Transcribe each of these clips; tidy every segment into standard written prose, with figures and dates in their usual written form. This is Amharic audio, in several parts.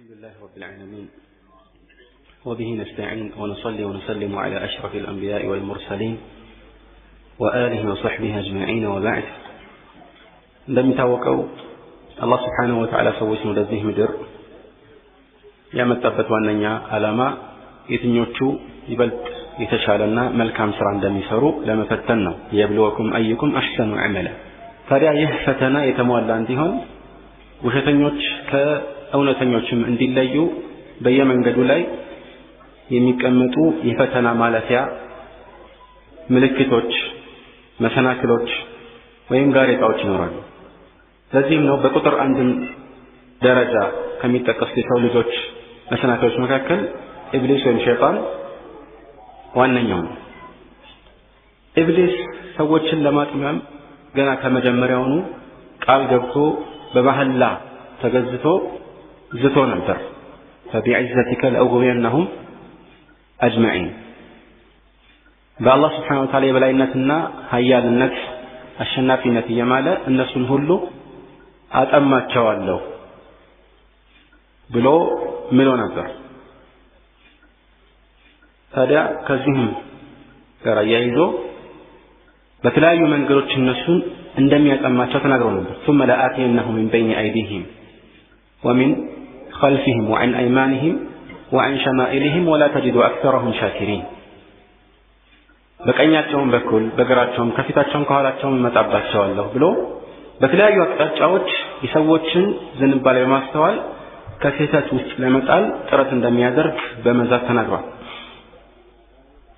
الحمد لله رب العالمين وبه نستعين ونصلي ونسلم على أشرف الأنبياء والمرسلين وآله وصحبه أجمعين وبعد እንደሚታወቀው አላህ Subhanahu Wa Ta'ala ሰዎች ወደዚህ ምድር ያመጣበት ዋነኛ ዓላማ የትኞቹ ይበልጥ የተሻለና መልካም ስራ እንደሚሰሩ ለመፈተን ነው። የብሉወኩም አዩኩም አህሰኑ አመላ። ታዲያ ይህ ፈተና የተሟላ እንዲሆን ውሸተኞች ከእውነተኞችም እንዲለዩ በየመንገዱ ላይ የሚቀመጡ የፈተና ማለፊያ ምልክቶች፣ መሰናክሎች ወይም ጋሬጣዎች ይኖራሉ። ለዚህም ነው በቁጥር አንድም ደረጃ ከሚጠቀሱ የሰው ልጆች መሰናክሎች መካከል ኢብሊስ ወይም ሸይጣን ዋነኛው ነው። ኢብሊስ ሰዎችን ለማጥመም ገና ከመጀመሪያውኑ ቃል ገብቶ በመሐላ ተገዝቶ ዝቶ ነበር። فبعزتك لأغوينهم أجمعين በአላህ Subhanahu Wa Ta'ala የበላይነትና ኃያልነት አሸናፊነት እየማለ እነሱን ሁሉ አጠማቸዋለሁ ብሎ ምሎ ነበር። ታዲያ ከዚህም ጋር ያይዞ በተለያዩ መንገዶች እነሱን እንደሚያጠማቸው ተናግሮ ነበር። ثم لآتينهم من بين أيديهم ومن خلفهم وعن أيمانهم وعن شمائلهم ولا تجد أكثرهم شاكرين በቀኛቸውም በኩል በግራቸውም ከፊታቸውም ከኋላቸውም መጣባቸዋለሁ ብሎ በተለያዩ አቅጣጫዎች የሰዎችን ዝንባሌ በማስተዋል ከስህተት ውስጥ ለመጣል ጥረት እንደሚያደርግ በመዛት ተናግሯል።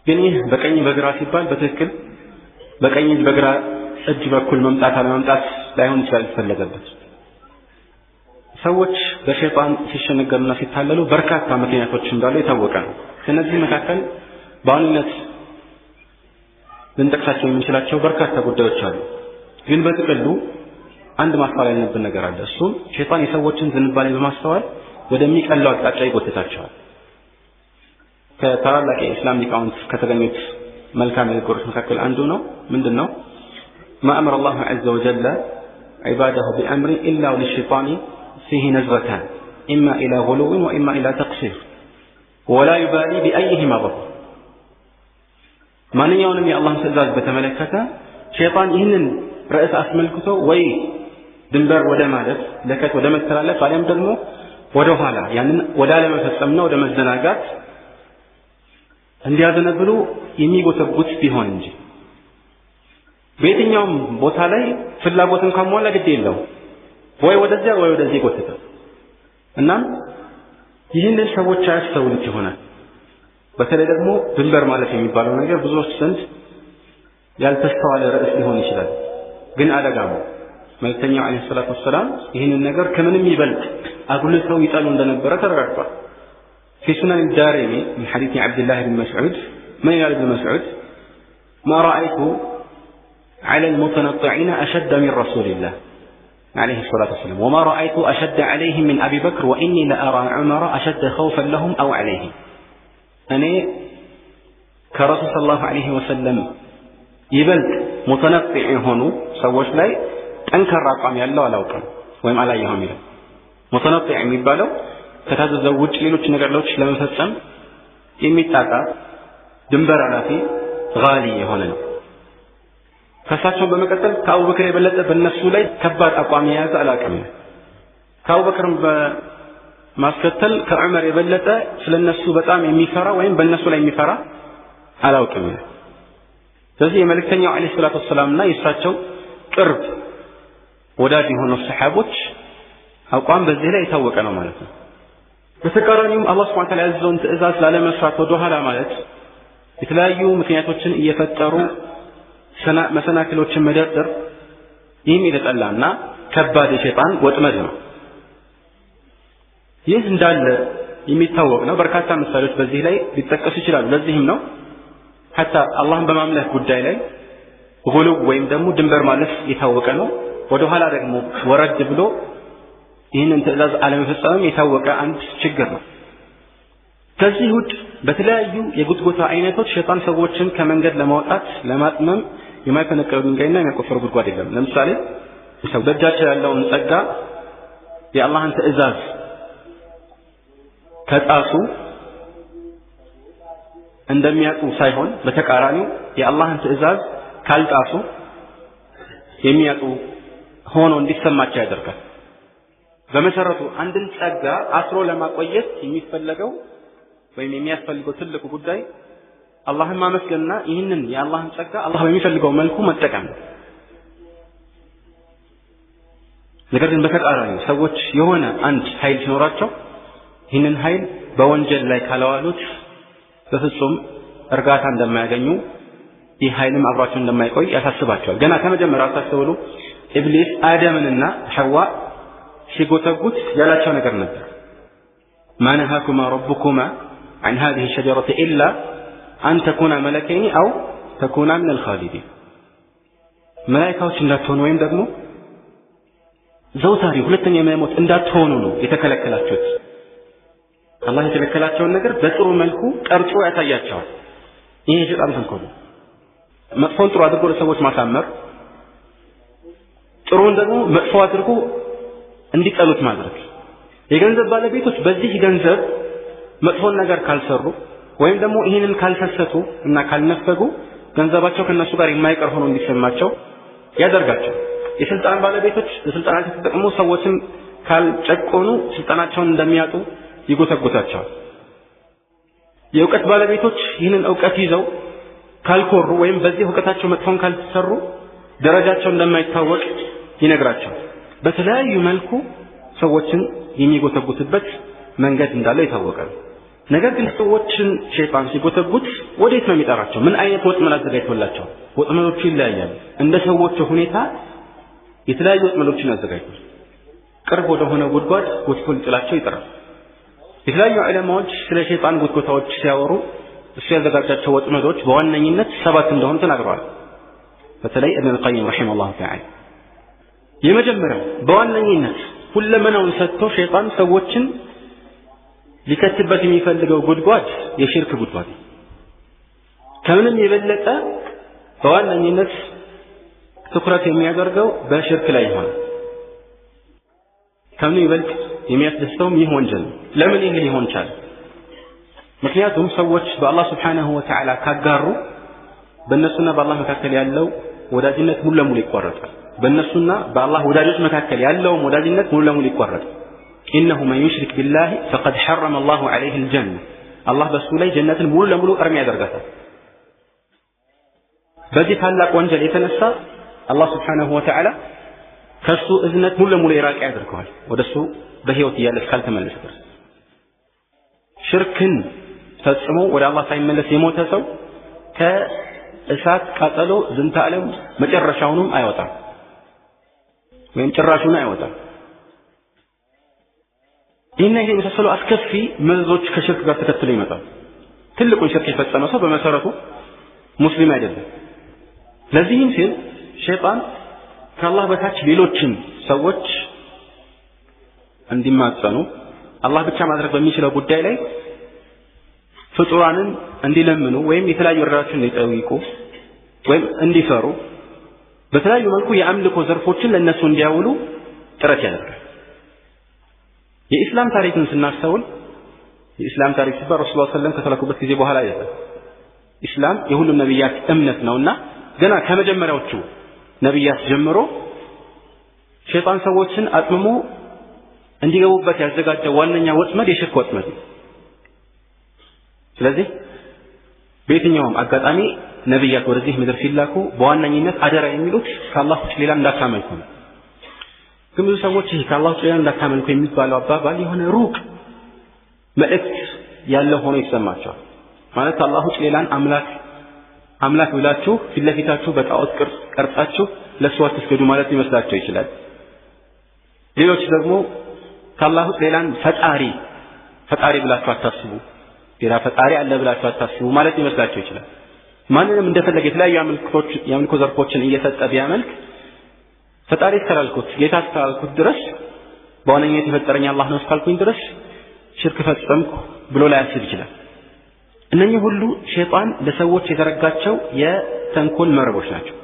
ግን ይህ በቀኝ በግራ ሲባል በትክክል በቀኝ በግራ እጅ በኩል መምጣት አለመምጣት ላይሆን ይችላል የተፈለገበት። ሰዎች በሸይጣን ሲሸነገሩና ሲታለሉ በርካታ ምክንያቶች እንዳሉ የታወቀ ነው። ከነዚህ መካከል በዋናነት ልንጠቅሳቸው የምንችላቸው በርካታ ጉዳዮች አሉ። ግን በጥቅሉ አንድ ማስተዋል ያለብን ነገር አለ። እሱም ሸይጣን የሰዎችን ዝንባሌ በማስተዋል ወደሚቀለው አቅጣጫ ይጎትታቸዋል። ከታላላቅ የእስላም ሊቃውንት ከተገኙት መልካም ንግግሮች መካከል አንዱ ነው። ምንድነው? ما أمر الله عز وجل عباده بأمر إلا وللشيطان فيه نزغتان إما إلى غلو وإما إلى تقصير ولا يبالي بأيهما ضر ማንኛውንም የአላህን ትእዛዝ በተመለከተ ሸይጣን ይህንን ርዕስ አስመልክቶ ወይ ድንበር ወደ ማለት ለከት ወደ መተላለፍ አሊያም ደግሞ ወደ ኋላ ያንን ወደ አለመፈጸምና ወደ መዘናጋት እንዲያዘነብሉ የሚጎተጉት ቢሆን እንጂ በየትኛውም ቦታ ላይ ፍላጎትን ካሟላ ግድ የለው ወይ ወደዚያ ወይ ወደዚህ ጎተተ እና ይህንን ሰዎች አያስተውሉት ይሆናል። በተለይ ደግሞ ድንበር ማለት የሚባለው ነገር ብዙዎች ዘንድ ያልተስተዋለ ርዕስ ሊሆን ይችላል። ግን አደጋ ነው። መልእክተኛው አለይሂ ሰላቱ ወሰላም ይህንን ነገር ከምንም ይበልጥ አጉልተው ይጠሉ እንደነበረ ተረጋግጧል። في سنن الدارمي من حديث عبد الله بن مسعود من قال ابن مسعود ما رأيت على المتنطعين أشد من رسول الله عليه الصلاة والسلام وما رأيت أشد عليهم من أبي بكر وإني لأرى عمر أشد خوفا لهم أو عليهم እኔ ከረሱል ሰለላሁ ዐለይሂ ወሰለም ይበልጥ ሙተነጥዕ የሆኑ ሰዎች ላይ ጠንካራ አቋም ያለው አላውቅም ወይም አላየሁም ይላል። ሙተነጥዕ የሚባለው ከታዘዘው ውጭ ሌሎች ነገሮች ለመፈጸም የሚጣጣ ድንበር አላፊ ጋሊ የሆነ ነው። ከሳቸው በመቀጠል ከአቡበክር የበለጠ በእነሱ ላይ ከባድ አቋም የያዘ አላውቅም። ከአቡበክርም ማስከተል ከዑመር የበለጠ ስለነሱ በጣም የሚፈራ ወይም በእነሱ ላይ የሚፈራ አላውቅም። ስለዚህ የመልእክተኛው አለይሂ ሰላቱ ወሰላምና የእሳቸው ቅርብ ወዳጅ የሆኑ ሰሃቦች አቋም በዚህ ላይ የታወቀ ነው ማለት ነው። በተቃራኒውም አላህ ሱብሓነሁ ወተዓላ ያዘዘውን ትእዛዝ ላለመስራት ወደ ኋላ ማለት የተለያዩ ምክንያቶችን እየፈጠሩ መሰናክሎችን መደርደር ይህም የተጠላና ከባድ የሸይጣን ወጥመድ ነው። ይህ እንዳለ የሚታወቅ ነው። በርካታ ምሳሌዎች በዚህ ላይ ሊጠቀሱ ይችላሉ። ለዚህም ነው ሐታ አላህን በማምለክ ጉዳይ ላይ ጉሉ ወይም ደግሞ ድንበር ማለት የታወቀ ነው። ወደ ኋላ ደግሞ ወረድ ብሎ ይህንን ትእዛዝ አለመፈጸም የታወቀ አንድ ችግር ነው። ከዚህ ውጭ በተለያዩ የጉትጎታ አይነቶች ሸይጣን ሰዎችን ከመንገድ ለማውጣት ለማጥመም የማይፈነቀለው ድንጋይና የሚያቆፈረው ጉድጓድ የለም። ለምሳሌ ሰው ደጃቸው ያለውን ጸጋ የአላህን ትእዛዝ ከጣሱ እንደሚያጡ ሳይሆን በተቃራኒው የአላህን ትእዛዝ ካልጣሱ የሚያጡ ሆኖ እንዲሰማቸው ያደርጋል። በመሰረቱ አንድን ጸጋ አስሮ ለማቆየት የሚፈለገው ወይም የሚያስፈልገው ትልቁ ጉዳይ አላህን ማመስገንና ይህንን የአላህን ጸጋ አላህ በሚፈልገው መልኩ መጠቀም ነው። ነገር ግን በተቃራኒው ሰዎች የሆነ አንድ ኃይል ሲኖራቸው ይህንን ኃይል በወንጀል ላይ ካለዋሉት በፍጹም እርጋታ እንደማያገኙ ይህ ኃይልም አብሯቸው እንደማይቆይ ያሳስባቸዋል። ገና ከመጀመሪያው ታስተውሉ ኢብሊስ አደምንና ሐዋ ሲጎተጉት ያላቸው ነገር ነበር። ማ ነሃኩማ ረቡኩማ عن هذه الشجرة إلا أن تكونا ملكين أو تكونا من الخالدين መላእክቶች እንዳትሆኑ ወይም ደግሞ ዘውታሪ ሁለተኛ የማይሞት እንዳትሆኑ ነው የተከለከላችሁት። አላህ የተከለከላቸውን ነገር በጥሩ መልኩ ቀርጾ ያሳያቸዋል። ይሄ የሰይጣን ተንኮል ነው። መጥፎን ጥሩ አድርጎ ለሰዎች ማሳመር፣ ጥሩን ደግሞ መጥፎ አድርጎ እንዲጠሉት ማድረግ። የገንዘብ ባለቤቶች በዚህ ገንዘብ መጥፎን ነገር ካልሰሩ ወይም ደግሞ ይህንን ካልፈሰቱ እና ካልነፈጉ ገንዘባቸው ከነሱ ጋር የማይቀር ሆኖ እንዲሰማቸው ያደርጋቸው። የስልጣን ባለቤቶች በስልጣናቸው ተጠቅሞ ሰዎችን ካልጨቆኑ ስልጣናቸውን እንደሚያጡ ይጎተጉታቸዋል። የእውቀት ባለቤቶች ይህንን እውቀት ይዘው ካልኮሩ ወይም በዚህ እውቀታቸው መጥፎን ካልሰሩ ደረጃቸው እንደማይታወቅ ይነግራቸዋል። በተለያዩ መልኩ ሰዎችን የሚጎተጉትበት መንገድ እንዳለው የታወቀ ነው። ነገር ግን ሰዎችን ሸይጣን ሲጎተጉት ወዴት ነው የሚጠራቸው? ምን አይነት ወጥመድ አዘጋጅቶላቸው? ወጥመዶቹ ይለያያሉ። እንደ ሰዎቹ ሁኔታ የተለያዩ ወጥመዶችን ያዘጋጃል። ቅርብ ወደ ሆነ ጉድጓድ ጎትቶ ሊጥላቸው ይጥራል። የተለያዩ ዑለማዎች ስለ ሸይጣን ጉትጎታዎች ሲያወሩ እሱ ያዘጋጃቸው ወጥመዶች በዋነኝነት 7 እንደሆኑ ተናግረዋል። በተለይ ኢብኑ አልቀይም ረሂመሁላህ ተዓላ የመጀመሪያው በዋነኝነት ሁለመናውን ሰጥቶ ሸይጣን ሰዎችን ሊከትበት የሚፈልገው ጉድጓድ የሽርክ ጉድጓድ ነው። ከምንም የበለጠ በዋነኝነት ትኩረት የሚያደርገው በሽርክ ላይ ይሆናል። ከምንም ይበልጥ የሚያስደስተውም ይህ ወንጀል ነው። ለምን ይህ ሊሆን ቻለ? ምክንያቱም ሰዎች በአላህ ስብሓነሁ ወተዓላ ካጋሩ በእነሱና በአላህ መካከል ያለው ወዳጅነት ሙሉ ለሙሉ ይቋረጣል። በእነሱና በአላህ ወዳጆች መካከል ያለውም ወዳጅነት ሙሉ ለሙሉ ይቋረጣል። إنه من يشرك بالله فقد حرم الله عليه الجنة الله በሱ ላይ ጀነትን ሙሉ ለሙሉ እርም ያደርጋታል። በዚህ ታላቅ ወንጀል የተነሳ አላህ Subhanahu Wa Ta'ala ከሱ እዝነት ሙሉ ለሙሉ ይራቅ ያደርገዋል ወደሱ በህይወት እያለ ካልተመለሰ ድረስ። ሽርክን ፈጽሞ ወደ አላህ ሳይመለስ የሞተ ሰው ከእሳት ቃጠሎ ዝንተ ዓለም መጨረሻውንም አይወጣም ወይም ጭራሹን አይወጣም። ይህን የመሳሰሉ አስከፊ መዘዞች ከሽርክ ጋር ተከትለው ይመጣል። ትልቁን ሽርክ የፈጸመ ሰው በመሰረቱ ሙስሊም አይደለም። ለዚህም ሲል ሸይጣን ከአላህ በታች ሌሎችን ሰዎች እንዲማጸኑ አላህ ብቻ ማድረግ በሚችለው ጉዳይ ላይ ፍጡራንን እንዲለምኑ ወይም የተለያዩ እርዳታዎችን እንዲጠይቁ ወይም እንዲፈሩ በተለያዩ መልኩ የአምልኮ ዘርፎችን ለነሱ እንዲያውሉ ጥረት ያደርጋል። የኢስላም ታሪክን ስናስተውል የኢስላም ታሪክ ሲባል ረሱላህ ሰለላሁ ዐለይሂ ወሰለም ከተላኩበት ጊዜ በኋላ አይደለም። ኢስላም የሁሉም ነብያት እምነት ነውና ገና ከመጀመሪያዎቹ ነብያት ጀምሮ ሸይጣን ሰዎችን አጥምሞ እንዲገቡበት ያዘጋጀው ዋነኛ ወጥመድ የሽርክ ወጥመድ ነው። ስለዚህ በየትኛውም አጋጣሚ ነብያት ወደዚህ ምድር ሲላኩ በዋነኝነት አደራ የሚሉት ከአላህ ውጭ ሌላ እንዳታመልኩ ነው። ግን ብዙ ሰዎች ይሄ ከአላህ ውጭ ሌላ እንዳታመልኩ የሚባለው አባባል የሆነ ሩቅ መልእክት ያለው ሆኖ ይሰማቸዋል። ማለት አላህ ውጭ ሌላን አምላክ ብላችሁ ፊት ለፊታችሁ በጣዖት ቅርጽ ቀርጻችሁ ለእሱ አትስገዱ ማለት ሊመስላቸው ይችላል። ሌሎች ደግሞ ከአላህ ውጭ ሌላን ፈጣሪ ብላችሁ አታስቡ፣ ሌላ ፈጣሪ አለ ብላችሁ አታስቡ ማለት ሊመስላቸው ይችላል። ማንንም እንደፈለገ የተለያዩ የአምልኮ ዘርፎችን እየሰጠ ቢያመልክ ፈጣሪ እስካላልኩት ጌታ እስካላልኩት ድረስ በዋነኝነት የፈጠረኝ አላህ ነው እስካልኩኝ ድረስ ሽርክ ፈጸምኩ ብሎ ላያስብ ይችላል። እነኚህ ሁሉ ሸይጣን ለሰዎች የዘረጋቸው የተንኮል መረቦች ናቸው።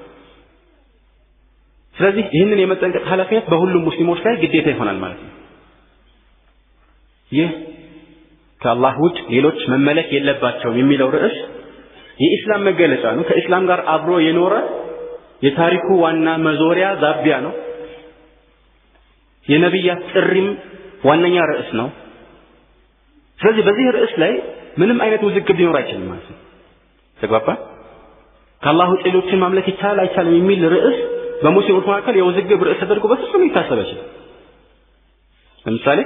ስለዚህ ይህንን የመጠንቀቅ ኃላፊነት በሁሉም ሙስሊሞች ላይ ግዴታ ይሆናል ማለት ነው። ይህ ከአላህ ውጭ ሌሎች መመለክ የለባቸውም የሚለው ርዕስ የኢስላም መገለጫ ነው። ከኢስላም ጋር አብሮ የኖረ የታሪኩ ዋና መዞሪያ ዛቢያ ነው። የነብያት ጥሪም ዋነኛ ርዕስ ነው። ስለዚህ በዚህ ርዕስ ላይ ምንም አይነት ውዝግብ ሊኖር አይችልም ማለት ነው። ተግባባ? ከአላህ ውጭ ሌሎችን ማምለክ ይቻላል አይቻልም የሚል ርዕስ በሙስሊሞች መካከል የውዝግብ ርዕስ ተደርጎ በፍጹም ሊታሰብ አይችልም። ለምሳሌ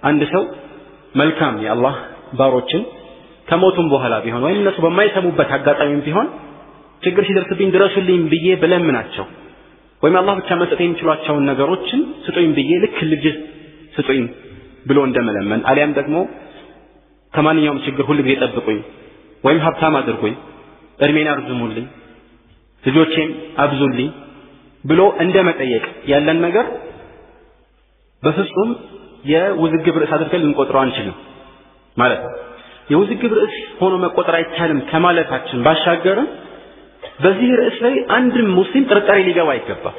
አንድ ሰው መልካም የአላህ ባሮችን ከሞቱም በኋላ ቢሆን ወይም እነሱ በማይሰሙበት አጋጣሚም ቢሆን ችግር ሲደርስብኝ ድረሱልኝ ብዬ ብለምናቸው ወይም አላህ ብቻ መስጠት የሚችሏቸውን ነገሮችን ስጡኝ ብዬ ልክ ልጅ ስጡኝ ብሎ እንደመለመን አሊያም ደግሞ ከማንኛውም ችግር ሁሉ ጊዜ ጠብቁኝ ወይም ሀብታም አድርጉኝ እድሜን አርዝሙልኝ ልጆቼም አብዙልኝ ብሎ እንደመጠየቅ ያለን ነገር በፍጹም የውዝግብ ርዕስ አድርገን ልንቆጥረው አንችልም ማለት ነው። የውዝግብ ርዕስ ሆኖ መቆጠር አይቻልም ከማለታችን ባሻገርም በዚህ ርዕስ ላይ አንድም ሙስሊም ጥርጣሬ ሊገባ አይገባም።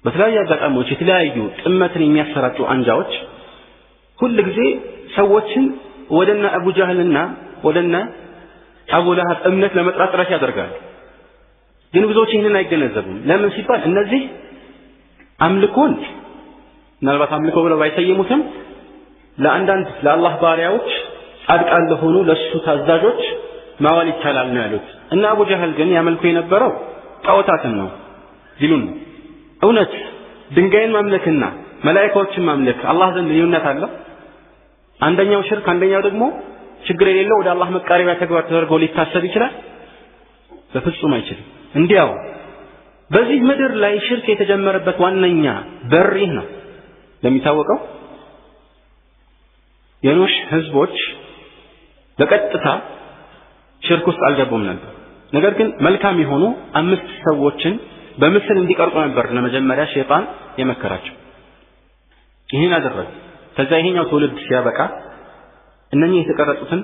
በተለያዩ አጋጣሚዎች የተለያዩ ጥመትን የሚያሰራጩ አንጃዎች ሁሉ ጊዜ ሰዎችን ወደነ አቡ ጃህልና ወደነ አቡ ለሀብ እምነት ለመጥራት ጥረት ያደርጋሉ። ግን ብዙዎች ይህንን አይገነዘቡም። ለምን ሲባል እነዚህ አምልኮን ምናልባት አምልኮ ብለው ባይሰየሙትም ለአንዳንድ ለአላህ ባሪያዎች ጻድቃን ለሆኑ ለሱ ታዛዦች ማዋል ይቻላል ነው ያሉት። እና አቡ ጀህል ግን ያመልኩ የነበረው ጣዖታትን ነው ይሉን። እውነት ድንጋይን ማምለክና መላእክቶችን ማምለክ አላህ ዘንድ ልዩነት አለው? አንደኛው ሽርክ አንደኛው ደግሞ ችግር የሌለው ወደ አላህ መቃረቢያ ተግባር ተደርጎ ሊታሰብ ይችላል? በፍጹም አይችልም። እንዲያው በዚህ ምድር ላይ ሽርክ የተጀመረበት ዋነኛ በር ይህ ነው። ለሚታወቀው የኖህ ህዝቦች በቀጥታ ሽርክ ውስጥ አልገቡም ነበር። ነገር ግን መልካም የሆኑ 5 ሰዎችን በምስል እንዲቀርጹ ነበር ለመጀመሪያ ሸይጣን የመከራቸው። ይህን አደረገ። ከዛ ይሄኛው ትውልድ ሲያበቃ እነኚህ የተቀረጹትን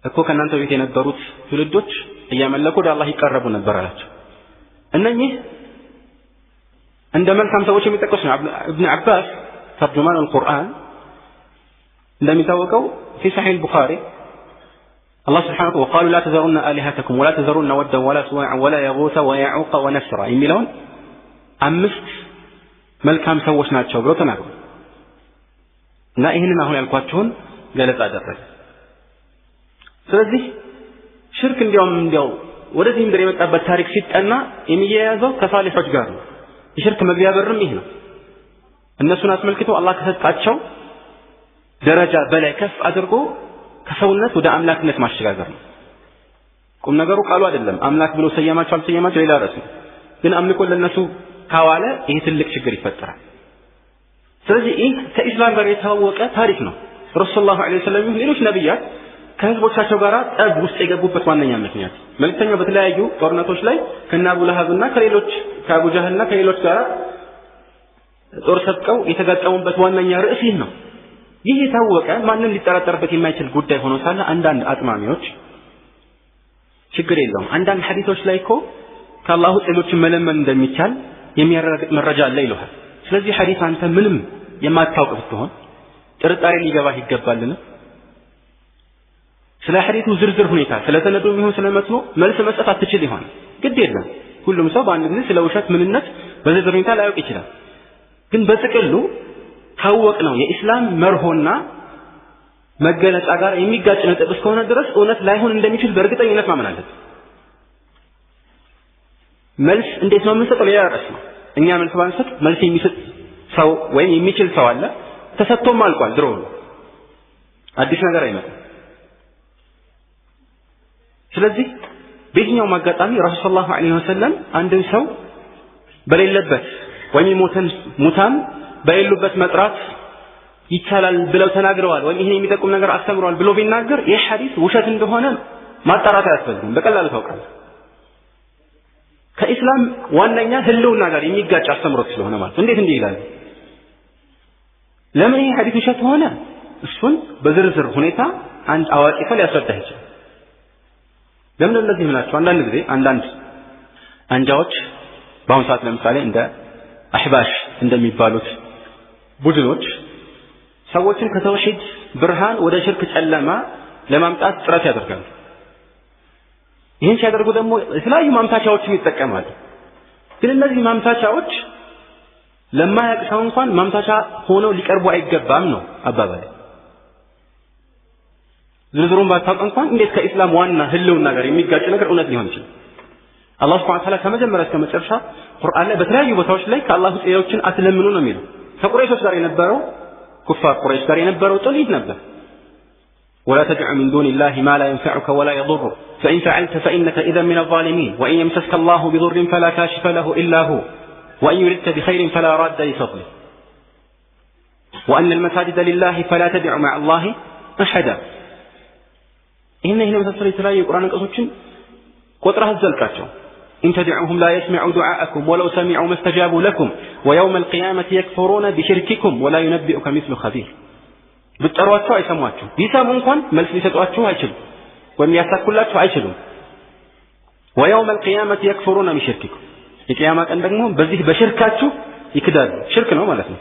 እኮ ከናንተ ቤት የነበሩት ትውልዶች እያመለኩ ወደ አላህ ይቀርቡ ነበር አላቸው። እነኚህ እንደ መልካም ሰዎች የሚጠቀሱ ነው። ኢብኑ አባስ ተርጁማን አልቁርአን እንደሚታወቀው في صحيح البخاري الله سبحانه وتعالى وقالوا لا تذرون آلهتكم ولا تذرون ودا ولا سواعا ولا يغوث ويعوق ونسرا የሚለውን 5 መልካም ሰዎች ናቸው ብሎ ተናግሯል። እና ይሄንን አሁን ያልኳችሁን ገለጻ አደረገ። ስለዚህ ሽርክ እንዲያው ወደዚህ ምድር የመጣበት ታሪክ ሲጠና የሚያያዘው ከሳሊሖች ጋር ነው። የሽርክ መግቢያ በርም ይሄ ነው። እነሱን አስመልክቶ አላህ ከሰጣቸው ደረጃ በላይ ከፍ አድርጎ ከሰውነት ወደ አምላክነት ማሸጋገር ነው። ቁም ነገሩ ቃሉ አይደለም። አምላክ ብሎ ሰየማቸው አልሰየማቸው ሌላ ርዕስ ነው። ግን አምልኮ ለነሱ ካዋለ ይሄ ትልቅ ችግር ይፈጠራል። ስለዚህ ይህ ከኢስላም ጋር የተዋወቀ ታሪክ ነው። ረሱል ሰለላሁ ዐለይሂ ወሰለም ሌሎች ነብያት ከህዝቦቻቸው ጋር ጠብ ውስጥ የገቡበት ዋነኛ ምክንያት መልእክተኛው በተለያዩ ጦርነቶች ላይ ከነ አቡ ለሀብና ከሌሎች ከአቡ ጃህልና ከሌሎች ጋር ጦር ሰብቀው የተጋጠሙበት ዋነኛ ርዕስ ይህ ነው። ይህ የታወቀ ማንም ሊጠራጠርበት የማይችል ጉዳይ ሆኖ ሳለ አንዳንድ አጥማሚዎች ችግር የለውም አንዳንድ ሐዲሶች ላይ እኮ ከአላህ ውጭ ሌሎችን መለመን እንደሚቻል የሚያረጋግጥ መረጃ አለ ይሉሃል። ስለዚህ ሐዲስ አንተ ምንም የማታውቅ ብትሆን ጥርጣሬ ሊገባህ ይገባልን? ስለ ሐዲሱ ዝርዝር ሁኔታ ስለ ሰነዱ ይሁን ስለ መትኑ መልስ መስጠት አትችል ይሆን? ግድ የለም። ሁሉም ሰው በአንድ ጊዜ ስለ ውሸት ምንነት በዝርዝር ሁኔታ ላያውቅ ይችላል። ግን በጥቅሉ ታወቅ ነው የኢስላም መርሆና መገለጫ ጋር የሚጋጭ ነጥብ እስከሆነ ድረስ እውነት ላይሆን እንደሚችል በእርግጠኝነት ማመን አለብን። መልስ እንዴት ነው የምንሰጠው? ሌላ ርዕስ ነው። እኛ መልስ ባንሰጥ መልስ የሚሰጥ ሰው ወይም የሚችል ሰው አለ። ተሰጥቶም አልቋል። ድሮ አዲስ ነገር አይመጣም። ስለዚህ በየትኛውም አጋጣሚ ረሱል ሰለላሁ ዐለይሂ ወሰለም አንድን ሰው በሌለበት ወይም ሙታን በሌሉበት መጥራት ይቻላል ብለው ተናግረዋል ወይም ይሄን የሚጠቁም ነገር አስተምረዋል ብሎ ቢናገር ይህ ሐዲስ ውሸት እንደሆነ ማጣራት አያስፈልግም። በቀላሉ ታውቃለህ። ከኢስላም ዋነኛ ህልውና ጋር የሚጋጭ አስተምሮት ስለሆነ ማለት እንዴት እንዲህ ይላል? ለምን ይህ ሐዲስ ውሸት ሆነ? እሱን በዝርዝር ሁኔታ አንድ አዋቂ ሰው ሊያስረዳህ ይችላል። ለምን እንደዚህ ምላችሁ? አንዳንድ ጊዜ አንዳንድ አንጃዎች በአሁኑ ሰዓት ለምሳሌ እንደ አህባሽ እንደሚባሉት ቡድኖች ሰዎችን ከተውሂድ ብርሃን ወደ ሽርክ ጨለማ ለማምጣት ጥረት ያደርጋሉ። ይህን ሲያደርጉ ደግሞ የተለያዩ ማምታቻዎችን ይጠቀማሉ። ግን እነዚህ ማምታቻዎች ለማያውቅ ሰው እንኳን ማምታቻ ሆነው ሊቀርቡ አይገባም ነው አባባል። ዝርዝሩን ባታውቅ እንኳን እንዴት ከኢስላም ዋና ህልውና ጋር የሚጋጭ ነገር እውነት ሊሆን ይችላል? አላህ ሱብሓነሁ ወተዓላ ከመጀመሪያ እስከ መጨረሻ ቁርአን ላይ በተለያዩ ቦታዎች ላይ ከአላህ ውጭ ሌሎችን አትለምኑ ነው የሚለው። ከቁረይሾች ጋር የነበረው ኩፋር ቁረይሽ ጋር የነበረው ጥሊት ነበር። ولا تدع من دون الله ما لا ينفعك ولا يضرك فإن فعلت فإنك إذا من الظالمين وإن يمسسك الله بضر فلا كاشف له إلا هو وإن يردك بخير فلا راد لفضله وأن المساجد لله فلا تدع مع الله أحدا. إن هنا مثل تلاقي القرآن القصص قطرها الزلكاتهم إن تدعوهم لا يسمعوا دعاءكم ولو سمعوا ما استجابوا لكم ويوم القيامة يكفرون بشرككم ولا ينبئك مثل خبير. ብትጠሯቸው አይሰሟችሁ፣ ቢሰሙ እንኳን መልስ ሊሰጧችሁ አይችሉም ወይም ያሳኩላችሁ አይችሉም። ويوم القيامة يكفرون بشرككم የቂያማ ቀን ደግሞ በዚህ በሽርካችሁ ይክዳሉ። ሽርክ ነው ማለት ነው።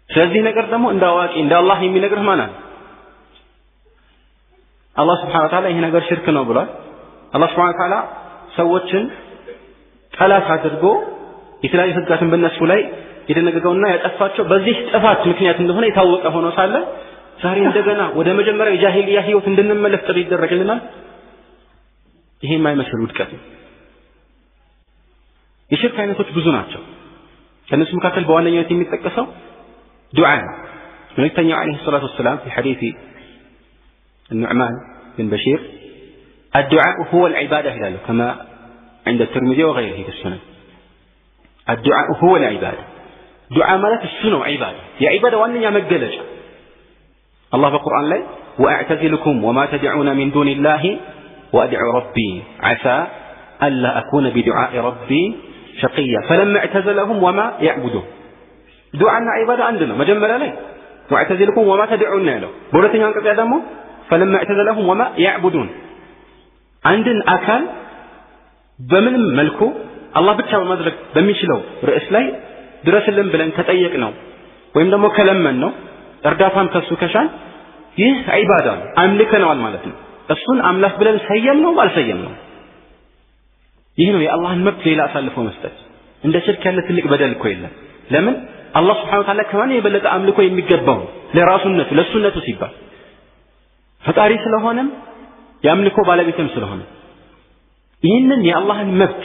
ስለዚህ ነገር ደግሞ እንደ አዋቂ እንደ አላህ የሚነግርህ ማን አለ? አላህ Subhanahu Wa Ta'ala ይሄ ነገር ሽርክ ነው ብሏል። አላህ Subhanahu Wa Ta'ala ሰዎችን ጠላት አድርጎ የተለያዩ ህግጋትን በእነሱ ላይ የደነገገውና ያጠፋቸው በዚህ ጥፋት ምክንያት እንደሆነ የታወቀ ሆኖ ሳለ ዛሬ እንደገና ወደ መጀመሪያው የጃሂልያ ህይወት እንድንመለስ ጥሪ ይደረግልናል። ይሄ የማይመስል ውድቀት ነው። የሽርክ አይነቶች ብዙ ናቸው። ከነሱ መካከል በዋነኛነት የሚጠቀሰው ዱዓ ነው። መልእክተኛው አለይሂ ሰላቱ ወሰላም في حديث النعمان بن بشير الدعاء هو العبادة ይላሉ كما عند الترمذي وغيره في السنن. الدعاء هو العبادة. ዱዓ ማለት እሱ ነው ዒባዳ። የዒባዳ ዋነኛ መገለጫ አላህ በቁርአን ላይ ወአዕተዚሉኩም ወማ ተድዑነ ሚን ዱኒላሂ ወአድዑ ረቢ ዐሳ አላ አኩነ ቢዱዓኢ ረቢ ሸቂያ ፈለማ እዕተዘለሁም ወማ ያዕቡዱን። ዱዓና ዒባዳ አንድ ነው። መጀመሪያ ላይ ወአዕተዚሉኩም ወማ ተድዑነ ያለው፣ በሁለተኛው አንቀጽ ደግሞ ፈለማ እዕተዘለሁም ወማ ያዕቡዱን። አንድን አካል በምንም መልኩ አላህ ብቻ በማድረግ በሚችለው ርዕስ ላይ ድረስልን ብለን ከጠየቅ ነው ወይም ደግሞ ከለመን ነው እርዳታም ከሱ ከሻን ይህ ዒባዳ ነው፣ አምልከነዋል ማለት ነው። እሱን አምላክ ብለን ሰየም ነው አልሰየም ነው። ይህ ነው የአላህን መብት ሌላ አሳልፎ መስጠት። እንደ ሽርክ ያለ ትልቅ በደል እኮ የለም። ለምን አላህ Subhanahu Wa Ta'ala ከማን የበለጠ አምልኮ የሚገባው ለራሱነቱ ለሱነቱ ሲባል ፈጣሪ ስለሆነም የአምልኮ ባለቤትም ስለሆነ ይህንን የአላህን መብት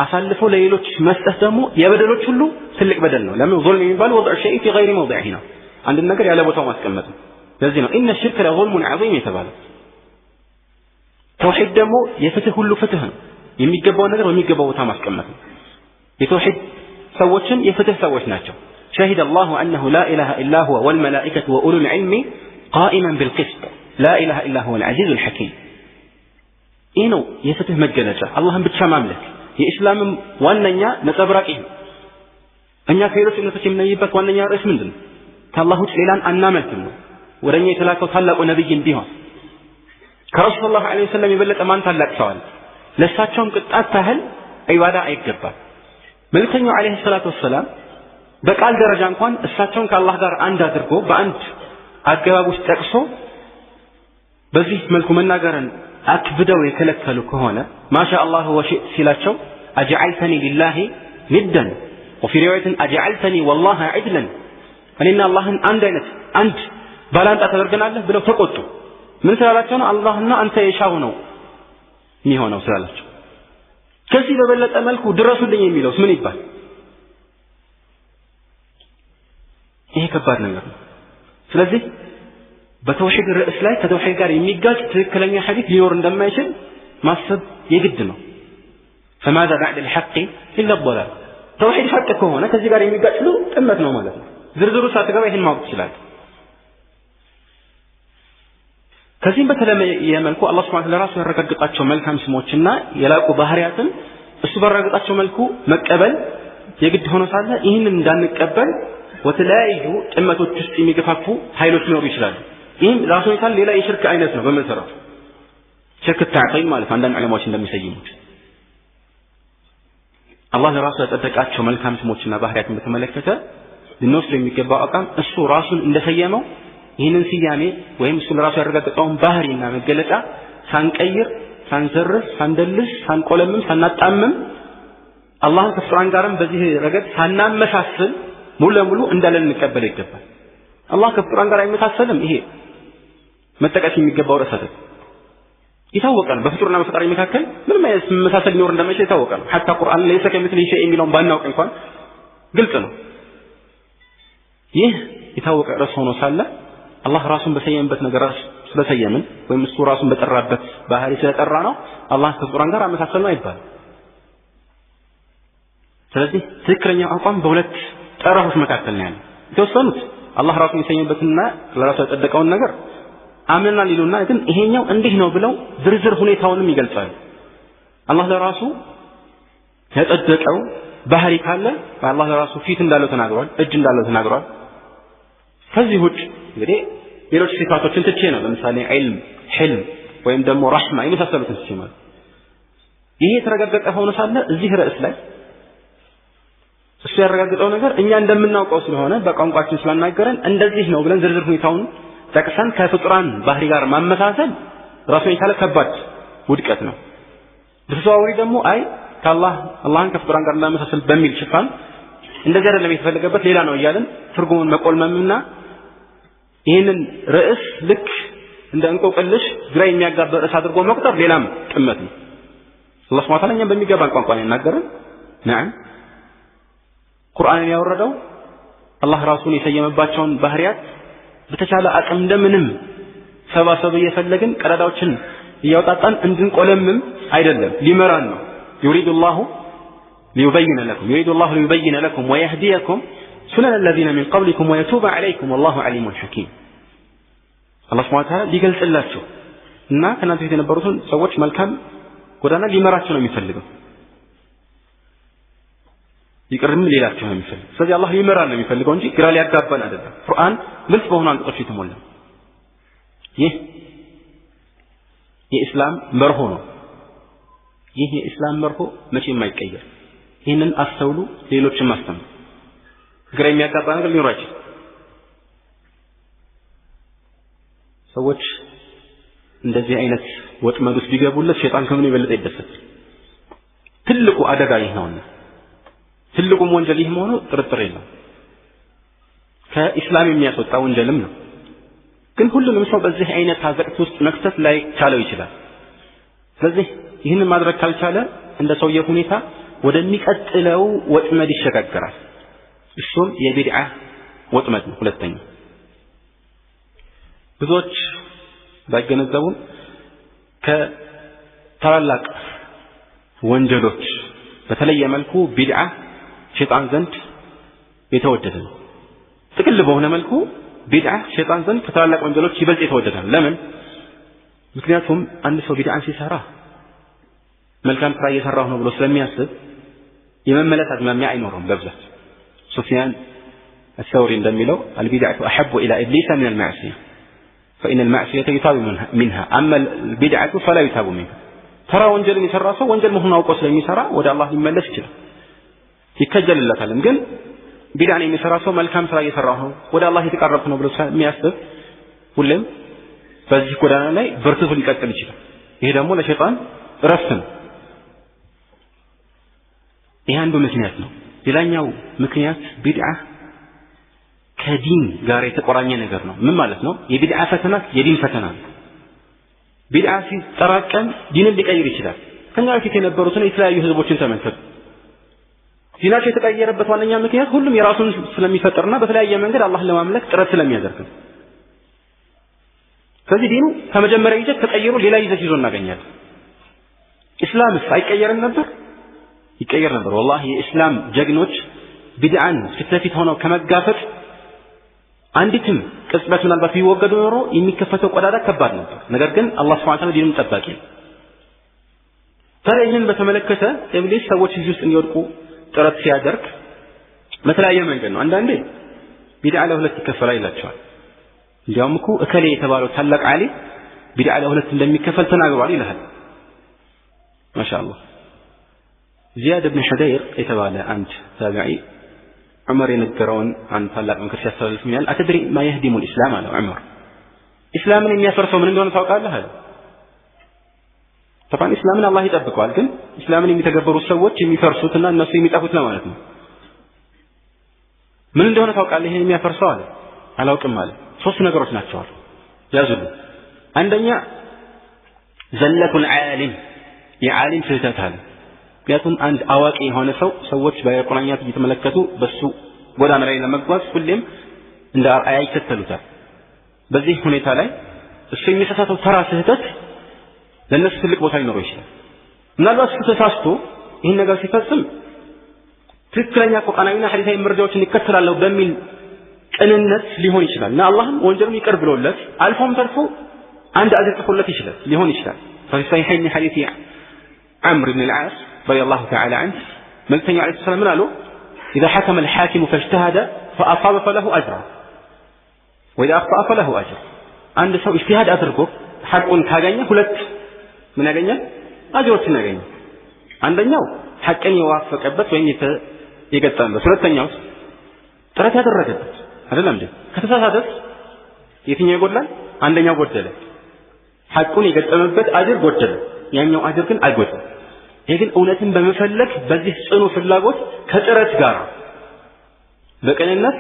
አሳልፎ ለሌሎች መስጠት ደግሞ የበደሎች ሁሉ ትልቅ በደል ነው። ለምን ظلم የሚባለው ወضع شيء في غير موضعه ነው። አንድ ነገር ያለ ቦታው ማስቀመጥ ነው። ለዚህ ነው إن الشرك لظلم عظيم የተባለው። ተውሂድ ደግሞ የፍትህ ሁሉ ፍትህ ነው። የሚገባው ነገር በሚገባው ቦታ ማስቀመጥ ነው። የተውሂድ ሰዎችን የፍትህ ሰዎች ናቸው። شهد الله أنه لا إله إلا هو والملائكة وأولو العلم قائما بالقسط لا إله إلا هو العزيز الحكيم. ይህ ነው የፍትህ መገለጫ። አላህን ብቻ ማምለክ የኢስላምም ዋነኛ ነጸብራቅ ነው። እኛ ከሌሎች እምነቶች የምንለይበት ዋነኛ ርዕስ ምንድነው? ከአላህ ውጭ ሌላን አናመልክም ነው። ወደኛ የተላከው ታላቁ ነብይም ቢሆን ከረሱል ሰለላሁ ዐለይሂ ወሰለም የበለጠ ማን ታላቅ ሰው አለ? ለሳቸውም ቅጣት ታህል ዒባዳ አይገባም። መልእክተኛው ዐለይሂ ሰላቱ ወሰላም በቃል ደረጃ እንኳን እሳቸውን ከአላህ ጋር አንድ አድርጎ በአንድ አገባብ ውስጥ ጠቅሶ በዚህ መልኩ መናገርን አክብደው የከለከሉ ከሆነ ማሻ አላህ ወሺእ ሲላቸው አጀዐልተኒ ሊላሂ ንደን ወፊ ሪዋየትን አጀዐልተኒ ወላሂ ዐድለን እኔና አላህን አንድ አይነት አንድ ባላንጣ ተደርገናለህ ብለው ተቆጡ። ምን ስላላቸው ነው? አላህና አንተ የሻው ነው የሚሆነው ስላላቸው። ከዚህ በበለጠ መልኩ ድረሱልኝ የሚለውስ ምን ይባል? ይሄ ከባድ ነገር ነው። ስለዚህ በተውሂድ ርዕስ ላይ ከተውሂድ ጋር የሚጋጭ ትክክለኛ ሐዲስ ሊኖር እንደማይችል ማሰብ የግድ ነው። فماذا بعد الحق الا الضلال። ተውሂድ ሐቅ ከሆነ ከዚህ ጋር የሚጋጭ ነው ጥመት ነው ማለት ነው። ዝርዝሩ ሳትገባ ይሄን ማወቅ ይችላል። ከዚህም በተለየ መልኩ አላህ Subhanahu Wa Ta'ala ለራሱ ያረጋግጣቸው መልካም ስሞችና የላቁ ባህሪያትን እሱ ባረጋግጣቸው መልኩ መቀበል የግድ ሆኖ ሳለ ይህንን እንዳንቀበል ወተለያዩ ጥመቶች ውስጥ የሚገፋፉ ኃይሎች ሊኖሩ ይችላሉ። ይህም ራሱ የቻለ ሌላ የሽርክ አይነት ነው። በመሰረቱ ሽርክ ተዕጢል ማለት አንዳንድ ዑለማዎች እንደሚሰይሙት አላህ ለራሱ ያጸደቃቸው መልካም ስሞችና ባህሪያትን በተመለከተ ልንወስደው የሚገባው አቋም እሱ ራሱን እንደሰየመው ይህንን ስያሜ ወይም እሱ ለራሱ ያረጋገጠውን ባህሪና መገለጫ ሳንቀይር፣ ሳንሰርዝ፣ ሳንደልስ፣ ሳንቆለምም፣ ሳናጣምም አላህን ከፍጡራን ጋርም በዚህ ረገድ ሳናመሳስል ሙሉ ለሙሉ እንዳለን እንቀበል ይገባል። አላህ ከፍጡራን ጋር አይመሳሰልም። ይሄ መጠቀስ የሚገባው ርዕስ አይደለም። የታወቀ ነው። በፍጡርና በፈጣሪ መካከል ምንም አይነት መመሳሰል ሊኖር እንደማይችል የታወቀ ነው። ሐታ ቁርአን ለይሰ ከሚስሊሂ ሸይእ የሚለውን ባናውቅ እንኳን ግልጽ ነው። ይህ የታወቀ ርዕስ ሆኖ ሳለ አላህ ራሱን በሰየመበት ነገር ስለሰየምን ወይም እሱ ራሱን በጠራበት ባህሪ ስለጠራ ነው አላህ ከፍጡራን ጋር አመሳሰል ነው አይባልም። ስለዚህ ትክክለኛው አቋም በሁለት ጠረፎች መካከል ነው ያለው። የተወሰኑት አላህ ራሱን የሰየመበትና ለራሱ ያጸደቀውን ነገር አምነና ሊሉና ግን ይሄኛው እንዲህ ነው ብለው ዝርዝር ሁኔታውንም ይገልጻሉ። አላህ ለራሱ ያጸደቀው ባህሪ ካለ አላህ ለራሱ ፊት እንዳለው ተናግሯል፣ እጅ እንዳለው ተናግሯል። ከዚህ ውጭ እንግዲህ ሌሎች ሲፋቶችን ትቼ ነው ለምሳሌ ዒልም፣ ሕልም ወይም ደግሞ ረሕማ የመሳሰሉትን ትቼ ማለት ይሄ የተረጋገጠ ሆኖ ሳለ እዚህ ርዕስ ላይ እሱ ያረጋገጠው ነገር እኛ እንደምናውቀው ስለሆነ በቋንቋችን ስላናገረን እንደዚህ ነው ብለን ዝርዝር ሁኔታውን ጠቅሰን ከፍጡራን ባህሪ ጋር ማመሳሰል ራሱን የቻለ ከባድ ውድቀት ነው። በተዘዋዋሪ ደግሞ አላህን ከፍጡራን ጋር ማመሳሰል በሚል ሽፋን እንደዚህ አይደለም የተፈለገበት ሌላ ነው እያልን ትርጉሙን መቆልመምና ይህንን ርዕስ ልክ እንደ እንቆቅልሽ ግራ የሚያጋባ ርዕስ አድርጎ መቁጠር ሌላም ጥመት ነው። አላህ ሱብሓነሁ ወተዓላ እኛም በሚገባን ቋንቋ ነው ያናገረን። ነዓም ቁርአንን ያወረደው አላህ ራሱን የሰየመባቸውን ባህሪያት በተቻለ አቅም እንደምንም ሰባሰብ እየፈለግን ቀዳዳዎችን እያወጣጣን እንድንቆለምም አይደለም፣ ሊመራን ነው። ዩሪዱላሁ ሊዩበይነ ለኩም ወየህዲየኩም ሱነነ ለዚነ ሚን ቀብሊኩም ወየቱበ ዐለይኩም ወላሁ ዐሊሙን ሐኪም። አላህ ሱብሓነሁ ወተዓላ ሊገልጽላቸው እና ከእናንተ በፊት የነበሩትን ሰዎች መልካም ጎዳና ሊመራቸው ነው የሚፈልገው፣ ይቅርም ሊላቸው ነው የሚፈልገው። ስለዚህ አላህ ሊመራን ነው የሚፈልገው እንጂ ግራ ሊያጋባን አይደለም። ቁርአን ግልጽ በሆኑ አንቀጾች የተሞላ ይህ የኢስላም መርሆ ነው። ይህ የኢስላም መርሆ መቼም አይቀየር። ይህንን አስተውሉ፣ ሌሎችም አስተምሩ። ግራ የሚያጋባ ነገር ሊኖር አይችልም። ሰዎች እንደዚህ አይነት ወጥመድ ውስጥ ቢገቡለት ሸይጣን ከምን የበለጠ ይደሰታል። ትልቁ አደጋ ይህ ነውና ትልቁም ወንጀል ይህ መሆኑ ጥርጥር የለም። ከኢስላም የሚያስወጣ ወንጀልም ነው። ግን ሁሉንም ሰው በዚህ አይነት አዘቅት ውስጥ መክተት ላይ ቻለው ይችላል። ስለዚህ ይህንን ማድረግ ካልቻለ እንደ ሰውየው ሁኔታ ወደሚቀጥለው ወጥመድ ይሸጋገራል። እሱም የቢድዓ ወጥመድ ነው። ሁለተኛው ብዙዎች ባይገነዘቡም ከታላላቅ ወንጀሎች በተለየ መልኩ ቢድዓ ሸይጣን ዘንድ የተወደደ ነው። ጥቅል በሆነ መልኩ ቢድዓ ሸይጣን ዘንድ ከታላላቅ ወንጀሎች ይበልጥ የተወደደ ነው። ለምን? ምክንያቱም አንድ ሰው ቢድዓን ሲሰራ መልካም ስራ እየሰራሁ ነው ብሎ ስለሚያስብ የመመለስ አዝማሚያ አይኖረውም። በብዛት ሱፊያን አልሰውሪ እንደሚለው አልቢድዓቱ አሐቡ ኢላ ኢብሊስ ሚን አልማዕሲያ ፈኢነ አልማዕሲየተ ዩታቡ ሚንሃ አማ አልቢድዓቱ ፈላ ዩታቡ ሚንሃ። ተራ ወንጀልን የሰራ ሰው ወንጀል መሆኑን አውቆ ስለሚሰራ ወደ አላህ ሊመለስ ይችላል፣ ይከጀልለታልም። ግን ቢድዓን የሚሰራ ሰው መልካም ስራ እየሰራሁ ነው ወደ አላህ የተቃረብኩ ነው ብሎ ስለሚያስብ ሁሌም በዚህ ጎዳና ላይ በርትቶ ሊቀጥል ይችላል። ይሄ ደግሞ ለሸይጣን እረፍት ነው። ይህ አንዱ ምክንያት ነው። ሌላኛው ምክንያት ቢድዓ ከዲን ጋር የተቆራኘ ነገር ነው። ምን ማለት ነው? የቢድዓ ፈተና የዲን ፈተና ነው። ቢድዓ ሲጠራቀም ዲንን ሊቀይር ይችላል። ከኛ በፊት የነበሩትን የተለያዩ ህዝቦችን ተመልከቱ። ዲናቸው የተቀየረበት ዋነኛ ምክንያት ሁሉም የራሱን ስለሚፈጥርና በተለያየ መንገድ አላህን ለማምለክ ጥረት ስለሚያደርግ ነው። ስለዚህ ዲኑ ከመጀመሪያ ይዘት ተቀይሮ ሌላ ይዘት ይዞ እናገኛለን። ኢስላምስ አይቀየርም ነበር? ይቀየር ነበር። ወላሂ የኢስላም ጀግኖች ቢድዓን ፊት ለፊት ሆነው ከመጋፈጥ አንዲትም ቅጽበት ምናልባት ቢወገዱ ኖሮ የሚከፈተው ቀዳዳ ከባድ ነበር። ነገር ግን አላህ ሱብሓነሁ ወተዓላ ዲኑን ጠባቂ ነው። ታዲያ ይህንን በተመለከተ ኢብሊስ ሰዎች እዚህ ውስጥ እንዲወድቁ ጥረት ሲያደርግ በተለያየ መንገድ ነው። አንዳንዴ ቢድዓ ለሁለት ይከፈላል ይላቸዋል። እንዲያውም እኮ እከሌ የተባለው ታላቅ ዓሊም ቢድዓ ለሁለት እንደሚከፈል ተናግሯል ይልሃል። ማሻአላህ ዚያድ ብን ሑደይር የተባለ አንድ ታቢዒ ዑመር የነገረውን አንድ ታላቅ ምክር ሲያስተላልፍ ምን ያህል አትድሪ ማ يهدم الاسلام አለ ዑመር እስላምን የሚያፈርሰው ምን እንደሆነ ታውቃለህ አለ طبعا እስላምን አላህ ይጠብቀዋል ግን እስላምን የሚተገበሩ ሰዎች የሚፈርሱትና እነሱ የሚጠፉት ነው ማለት ነው ምን እንደሆነ ታውቃለህ ይሄን የሚያፈርሰው አለ አላውቅም አለ ሶስት ነገሮች ናቸው አለ ያዙሉ አንደኛ ዘለቱል ዓሊም የዓሊም ስህተት አለ ምክንያቱም አንድ አዋቂ የሆነ ሰው ሰዎች በቁርአንያት እየተመለከቱ በሱ ጎዳና ላይ ለመጓዝ ሁሌም እንደ አርአያ ይከተሉታል በዚህ ሁኔታ ላይ እሱ የሚሳሳተው ተራ ስህተት ለነሱ ትልቅ ቦታ ሊኖረው ይችላል ምናልባት እሱ ተሳስቶ ይህን ነገር ሲፈጽም ትክክለኛ ቁርአናዊና ሐዲሳዊ መረጃዎችን ይከተላለሁ በሚል ቅንነት ሊሆን ይችላል እና አላህም ወንጀሉን ይቅር ብሎለት አልፎም ተርፎ አንድ አጅር ጽፎለት ይችላል ሊሆን ይችላል فصحيح حديث عمرو بن العاص رضي الله تعالى عنه ملتني عليه السلام من قالوا إذا حكم الحاكم فاجتهد فأصاب فله أجر وإذا أخطأ فله أجر عند سو اجتهاد أدركه حقون كاغانيا ሁለት ምን ያገኛል አጅሮችን ያገኛል አንደኛው ሐቅን የዋፈቀበት ወይም የገጠመበት ሁለተኛው ጥረት ያደረገበት አይደለም እንዴ ከተሳሳተስ የትኛው ይጎድላል አንደኛው ጎደለ ሐቁን የገጠመበት አጅር ጎደለ ያኛው አጅር ግን አይጎድልም ይሄ ግን እውነትን በመፈለግ በዚህ ጽኑ ፍላጎት ከጥረት ጋር በቀንነት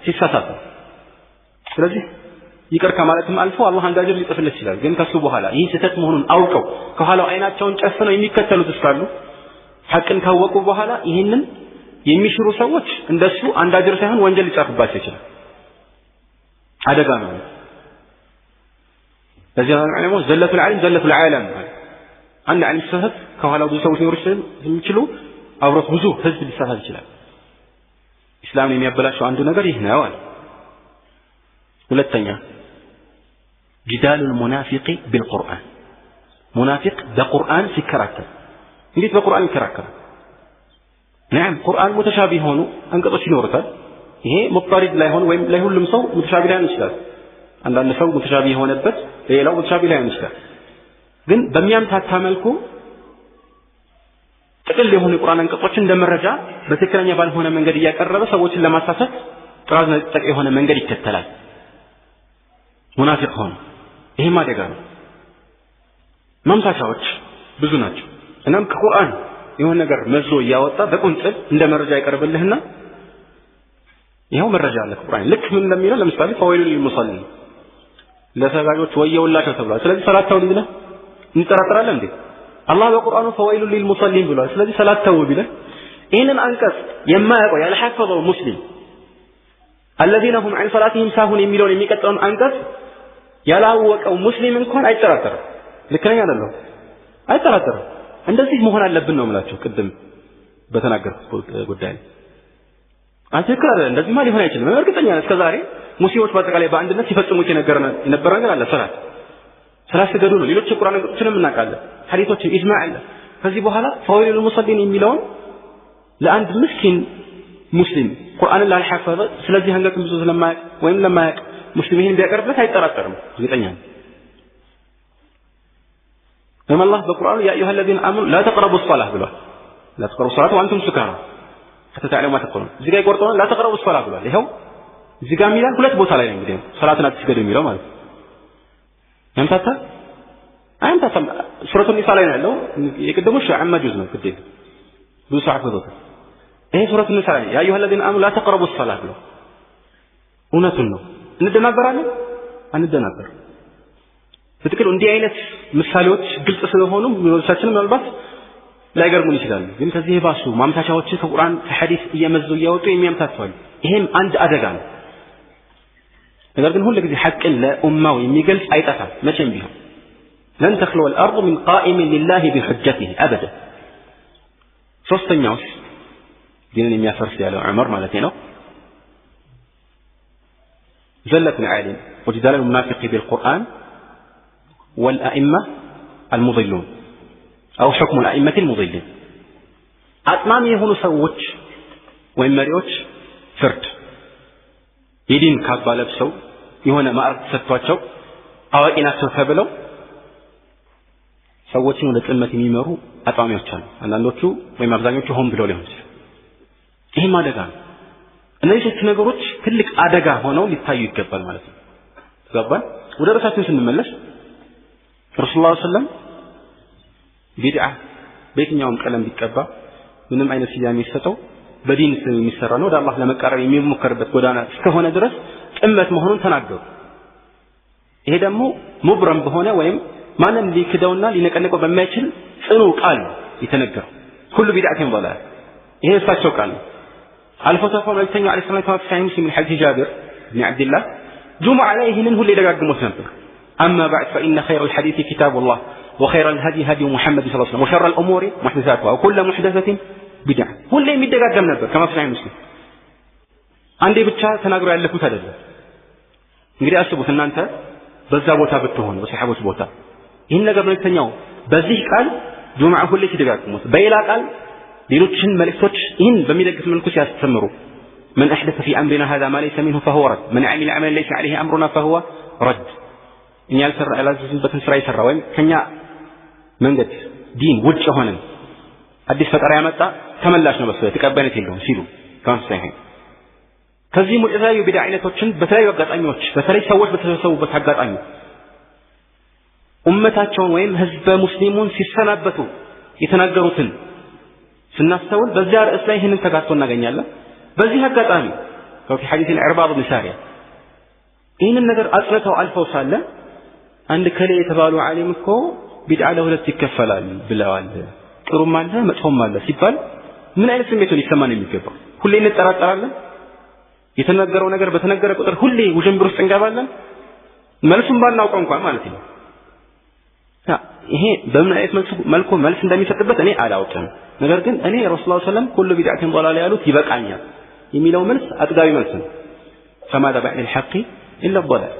ሲሳሳት ስለዚህ ይቅር ከማለትም አልፎ አላህ አንድ አጅር ሊጽፍለት ይችላል ግን ከሱ በኋላ ይህ ስህተት መሆኑን አውቀው ከኋላው አይናቸውን ጨፍነው የሚከተሉት እስካሉ ሐቅን ካወቁ በኋላ ይህንን የሚሽሩ ሰዎች እንደሱ አንድ አጅር ሳይሆን ወንጀል ሊጻፍባቸው ይችላል አደጋ ነው ለዚህ ነው ዘለቱል ዓሊም ዘለቱል ዓለም አንድ ዓሊም ሲሳሳት ከኋላው ብዙ ሰዎች ሊኖሩ የሚችሉ አብሮት ብዙ ህዝብ ሊሳሳት ይችላል እስላምን የሚያበላሸው አንዱ ነገር ይህ ነው አለ ሁለተኛ جدال المنافق بالقرآن منافق بقرآن ሲከራከር እንዴት በቁርአን ይከራከራል نعم ቁርአን ሙተሻቢህ ሆኖ አንቀጾች ይኖሩታል ይሄ ሙጣሪድ ላይ ሆኖ ወይም ለሁሉም ሰው ሙተሻቢህ ላይሆን ይችላል አንዳንድ ሰው ሙተሻቢህ የሆነበት ሌላው ሙተሻቢህ ላይሆን ይችላል ግን በሚያምታታ መልኩ ጥቅል የሆኑ የቁርአን አንቀጾችን እንደመረጃ በትክክለኛ ባልሆነ መንገድ እያቀረበ ሰዎችን ለማሳሳት ጥራዝ ነጠቅ የሆነ መንገድ ይከተላል ሙናፊቅ ሆኖ ይሄ ማደጋ ነው ማምታቻዎች ብዙ ናቸው እናም ከቁርአን የሆነ ነገር መዞ ያወጣ በቁንጥል እንደ መረጃ ይቀርብልህና ይሄው መረጃ አለ ቁርአን ልክ ምን እንደሚለው ለምሳሌ ፈወይሉ ሊልሙሰሊን ለሰጋጆች ወየውላቸው ተብሏል ስለዚህ ሰላት ተው ቢለ እንጠራጠራለን እንዴ አላህ በቁርአኑ ፈወይሉ ሊልሙሰሊን ብሏል ስለዚህ ሰላት ተው ቢለ ይሄንን አንቀጽ የማያውቀው ያልሐፈዘው ሙስሊም الذين هم عن صلاتهم ساهون የሚለውን የሚቀጥለውን አንቀጽ ያላወቀው ሙስሊም እንኳን አይጠራጠርም ልክነኛ አይደለም አይጠራጠርም እንደዚህ መሆን አለብን ነው የምላችሁ ቅድም በተናገርኩት ጉዳይ አትክራ እንደዚህ ማለት ሊሆን አይችልም እርግጠኛ ነኝ እስከዛሬ ሙስሊሞች በአጠቃላይ በአንድነት ሲፈጽሙት የነበረ ነገር አለ ሰላት ስገዱ ነው ሌሎች የቁርአን አንቀጾችንም እናውቃለን ሐዲሶችን ኢጅማዕ አለ ከዚህ በኋላ ፈወይሉል ሙሰሊን የሚለውን ለአንድ ምስኪን ሙስሊም ቁርአንን ላልሐፈዘ ስለዚህ አንቀጽ ብዙ ስለማያውቅ ወይም ለማያውቅ ሙስሊም ይሄን ቢያቀርብለት አይጠራጠርም እርግጠኛ ነኝ لما الله بالقرآن يا أيها الذين آمنوا لا تقربوا الصلاة بلا لا تقربوا الصلاة وأنتم سكارى حتى تعلموا ما تقولون زي يقولون لا تقربوا الصلاة بلا ليه زي ميلان كلها تبوس على يوم صلاتنا تسجد ميلان مال يمتى أنت سورة النساء لنا لو يقدموا شيء عما جزنا في الدين دو ساعة فضوطة إيه سورة النساء يا أيها الذين آمنوا لا تقربوا الصلاة بلا ونتنو ندنابر عليه ندنابر በትክክል እንዲህ አይነት ምሳሌዎች ግልጽ ስለሆኑ ምንወሳችን ምናልባት ላይገርሙን ይችላሉ ግን ከዚህ የባሱ ማምታቻዎች ከቁርአን ከሐዲስ እየመዙ እያወጡ የሚያምታቷል ይሄም አንድ አደጋ ነው ነገር ግን ሁሉ ጊዜ ሐቅን ለኡማው የሚገልጽ አይጠፋም መቼም ቢሆን لن تخلو الارض من قائم لله بحجته ابدا ሶስተኛው ዲንን የሚያፈርስ ያለው ዑመር ማለት ነው زلة العالم وجدال المنافق بالقرآن والأئمة المضلون أو حكم الأئمة المضلين أتمام يهونو سووش وإمريوش فرد يدين كابا لبسو يهونا ما أرد ستواتشو أو إنا سوفابلو سووشين ولتلمة ميمرو أتمام يوشان أنا نوتشو وإما بزانيوشو هم بلو لهم إيه ما دقان እነዚህ ሶስት ነገሮች ትልቅ አደጋ ሆነው ሊታዩ ይገባል ማለት ነው። ተገባን? ወደ ራሳችን ስንመለስ ረሱላህ ሰለላሁ ዐለይሂ ወሰለም ቢድዓ በየትኛውም ቀለም ቢቀባ ምንም አይነት ስያሜ ይሰጠው በዲን ስም የሚሰራ ነው ወደ አላህ ለመቃረብ የሚሞከርበት ጎዳና እስከሆነ ድረስ ጥመት መሆኑን ተናገሩ። ይሄ ደግሞ ሙብረም በሆነ ወይም ማንም ሊክደውና ሊነቀነቀው በማይችል ጽኑ ቃል የተነገረው ሁሉ ቢድዓትን ضلال ይሄ እሳቸው ቃል ነው። አልፎ ተርፎ መልእክተኛው ዐለይሂ ሰላቱ ወሰላም ሙስሊም ሐዲስ ጃቢር ኢብኑ አብዱላህ ጁሙዓ ላይ ይህንን ሁሌ ደጋግሞት ነበር። أما بعد فإن خير الحديث كتاب الله وخير الهدي هدي محمد صلى الله عليه وسلم وشر الأمور محدثاتها وكل محدثة بدعة ሁሌ የሚደጋገም ነበር ከማ في صحيح مسلم አንዴ ብቻ ተናግሮ ያለፉት አይደለም። እንግዲህ አስቡት እናንተ በዛ ቦታ ብትሆኑ በሰሃቦች ቦታ ይህን ነገር መልእክተኛው በዚህ ቃል ጁሙዓ ሁሌ ሲደጋግሙት በሌላ ቃል ሌሎችን መልእክቶች ይህን በሚደግፍ መልኩ ሲያስተምሩ من أحدث في أمرنا هذا ما ليس منه فهو رد من عمل عملا ليس عليه أمرنا فهو رد እኛ ያላዘዝንበትን ስራ ይሰራ ወይም ከኛ መንገድ ዲን ውጭ ሆነን አዲስ ፈጠራ ያመጣ ተመላሽ ነው በሱ ተቀባይነት የለውም ሲሉ ካንሰህ ከዚህ ሙዕተዛዊ ቢድዓ አይነቶችን በተለያዩ አጋጣሚዎች በተለይ ሰዎች በተሰበሰቡበት አጋጣሚ ኡመታቸውን ወይም ህዝበ ሙስሊሙን ሲሰናበቱ የተናገሩትን ስናስተውል በዚያ ርዕስ ላይ ይህንን ተጋርቶ እናገኛለን። በዚህ አጋጣሚ ከፊ ሐዲስ العرباض بن سارية ይህንን ነገር አጽንተው አልፈው ሳለ አንድ ከሌ የተባሉ ዓሊም እኮ ቢድዓ ለሁለት ይከፈላል ብለዋል፣ ጥሩም አለ መጥፎም አለ ሲባል ምን አይነት ስሜት ነው ሊሰማን የሚገባው? ሁሌ እንጠራጠራለን። የተነገረው ነገር በተነገረ ቁጥር ሁሌ ውዥንብር ውስጥ እንገባለን። መልሱን ባናውቀው እንኳን ማለት ነው። ይሄ በምን አይነት መልኩ መልስ እንደሚሰጥበት እኔ አላውቅም። ነገር ግን እኔ ረሱላህ ሰለላሁ ዐለይሂ ወሰለም ኩሉ ቢድዓቲን ضلال ያሉት ይበቃኛል የሚለው መልስ አጥጋቢ መልስ ነው። فماذا بعد الحق إلا الضلال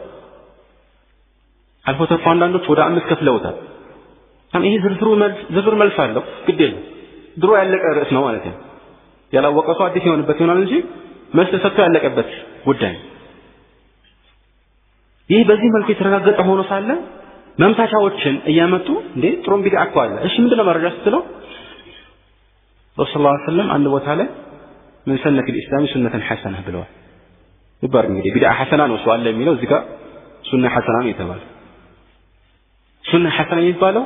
አልፎ ተርፎ አንዳንዶች ወደ አምስት ከፍለውታል። ይሄ ዝርዝር መልስ አለው ግድ የለም ድሮ ያለቀ ርዕስ ነው ማለት ነው። ያላወቀ ሰው አዲስ የሆነበት ይሆናል እንጂ መልስ ሰጥቶ ያለቀበት ጉዳይ። ይህ በዚህ መልኩ የተረጋገጠ ሆኖ ሳለ መምታቻዎችን እያመጡ እንዴ ጥሩም ቢድዓ እኮ አለ። እሺ ምንድነው መረጃ ስትለው ረሱላህ ሰለላሁ ዐለይሂ ወሰለም አንድ ቦታ ላይ ምን ሰነከ الاسلام سنه حسنه ብለዋል። ይባር እንግዲህ ቢድዓ ሐሰና ነው ሰው አለ የሚለው እዚህ ጋር ሱና ሐሰና ነው የተባለው። ሱና ሐሰና የሚባለው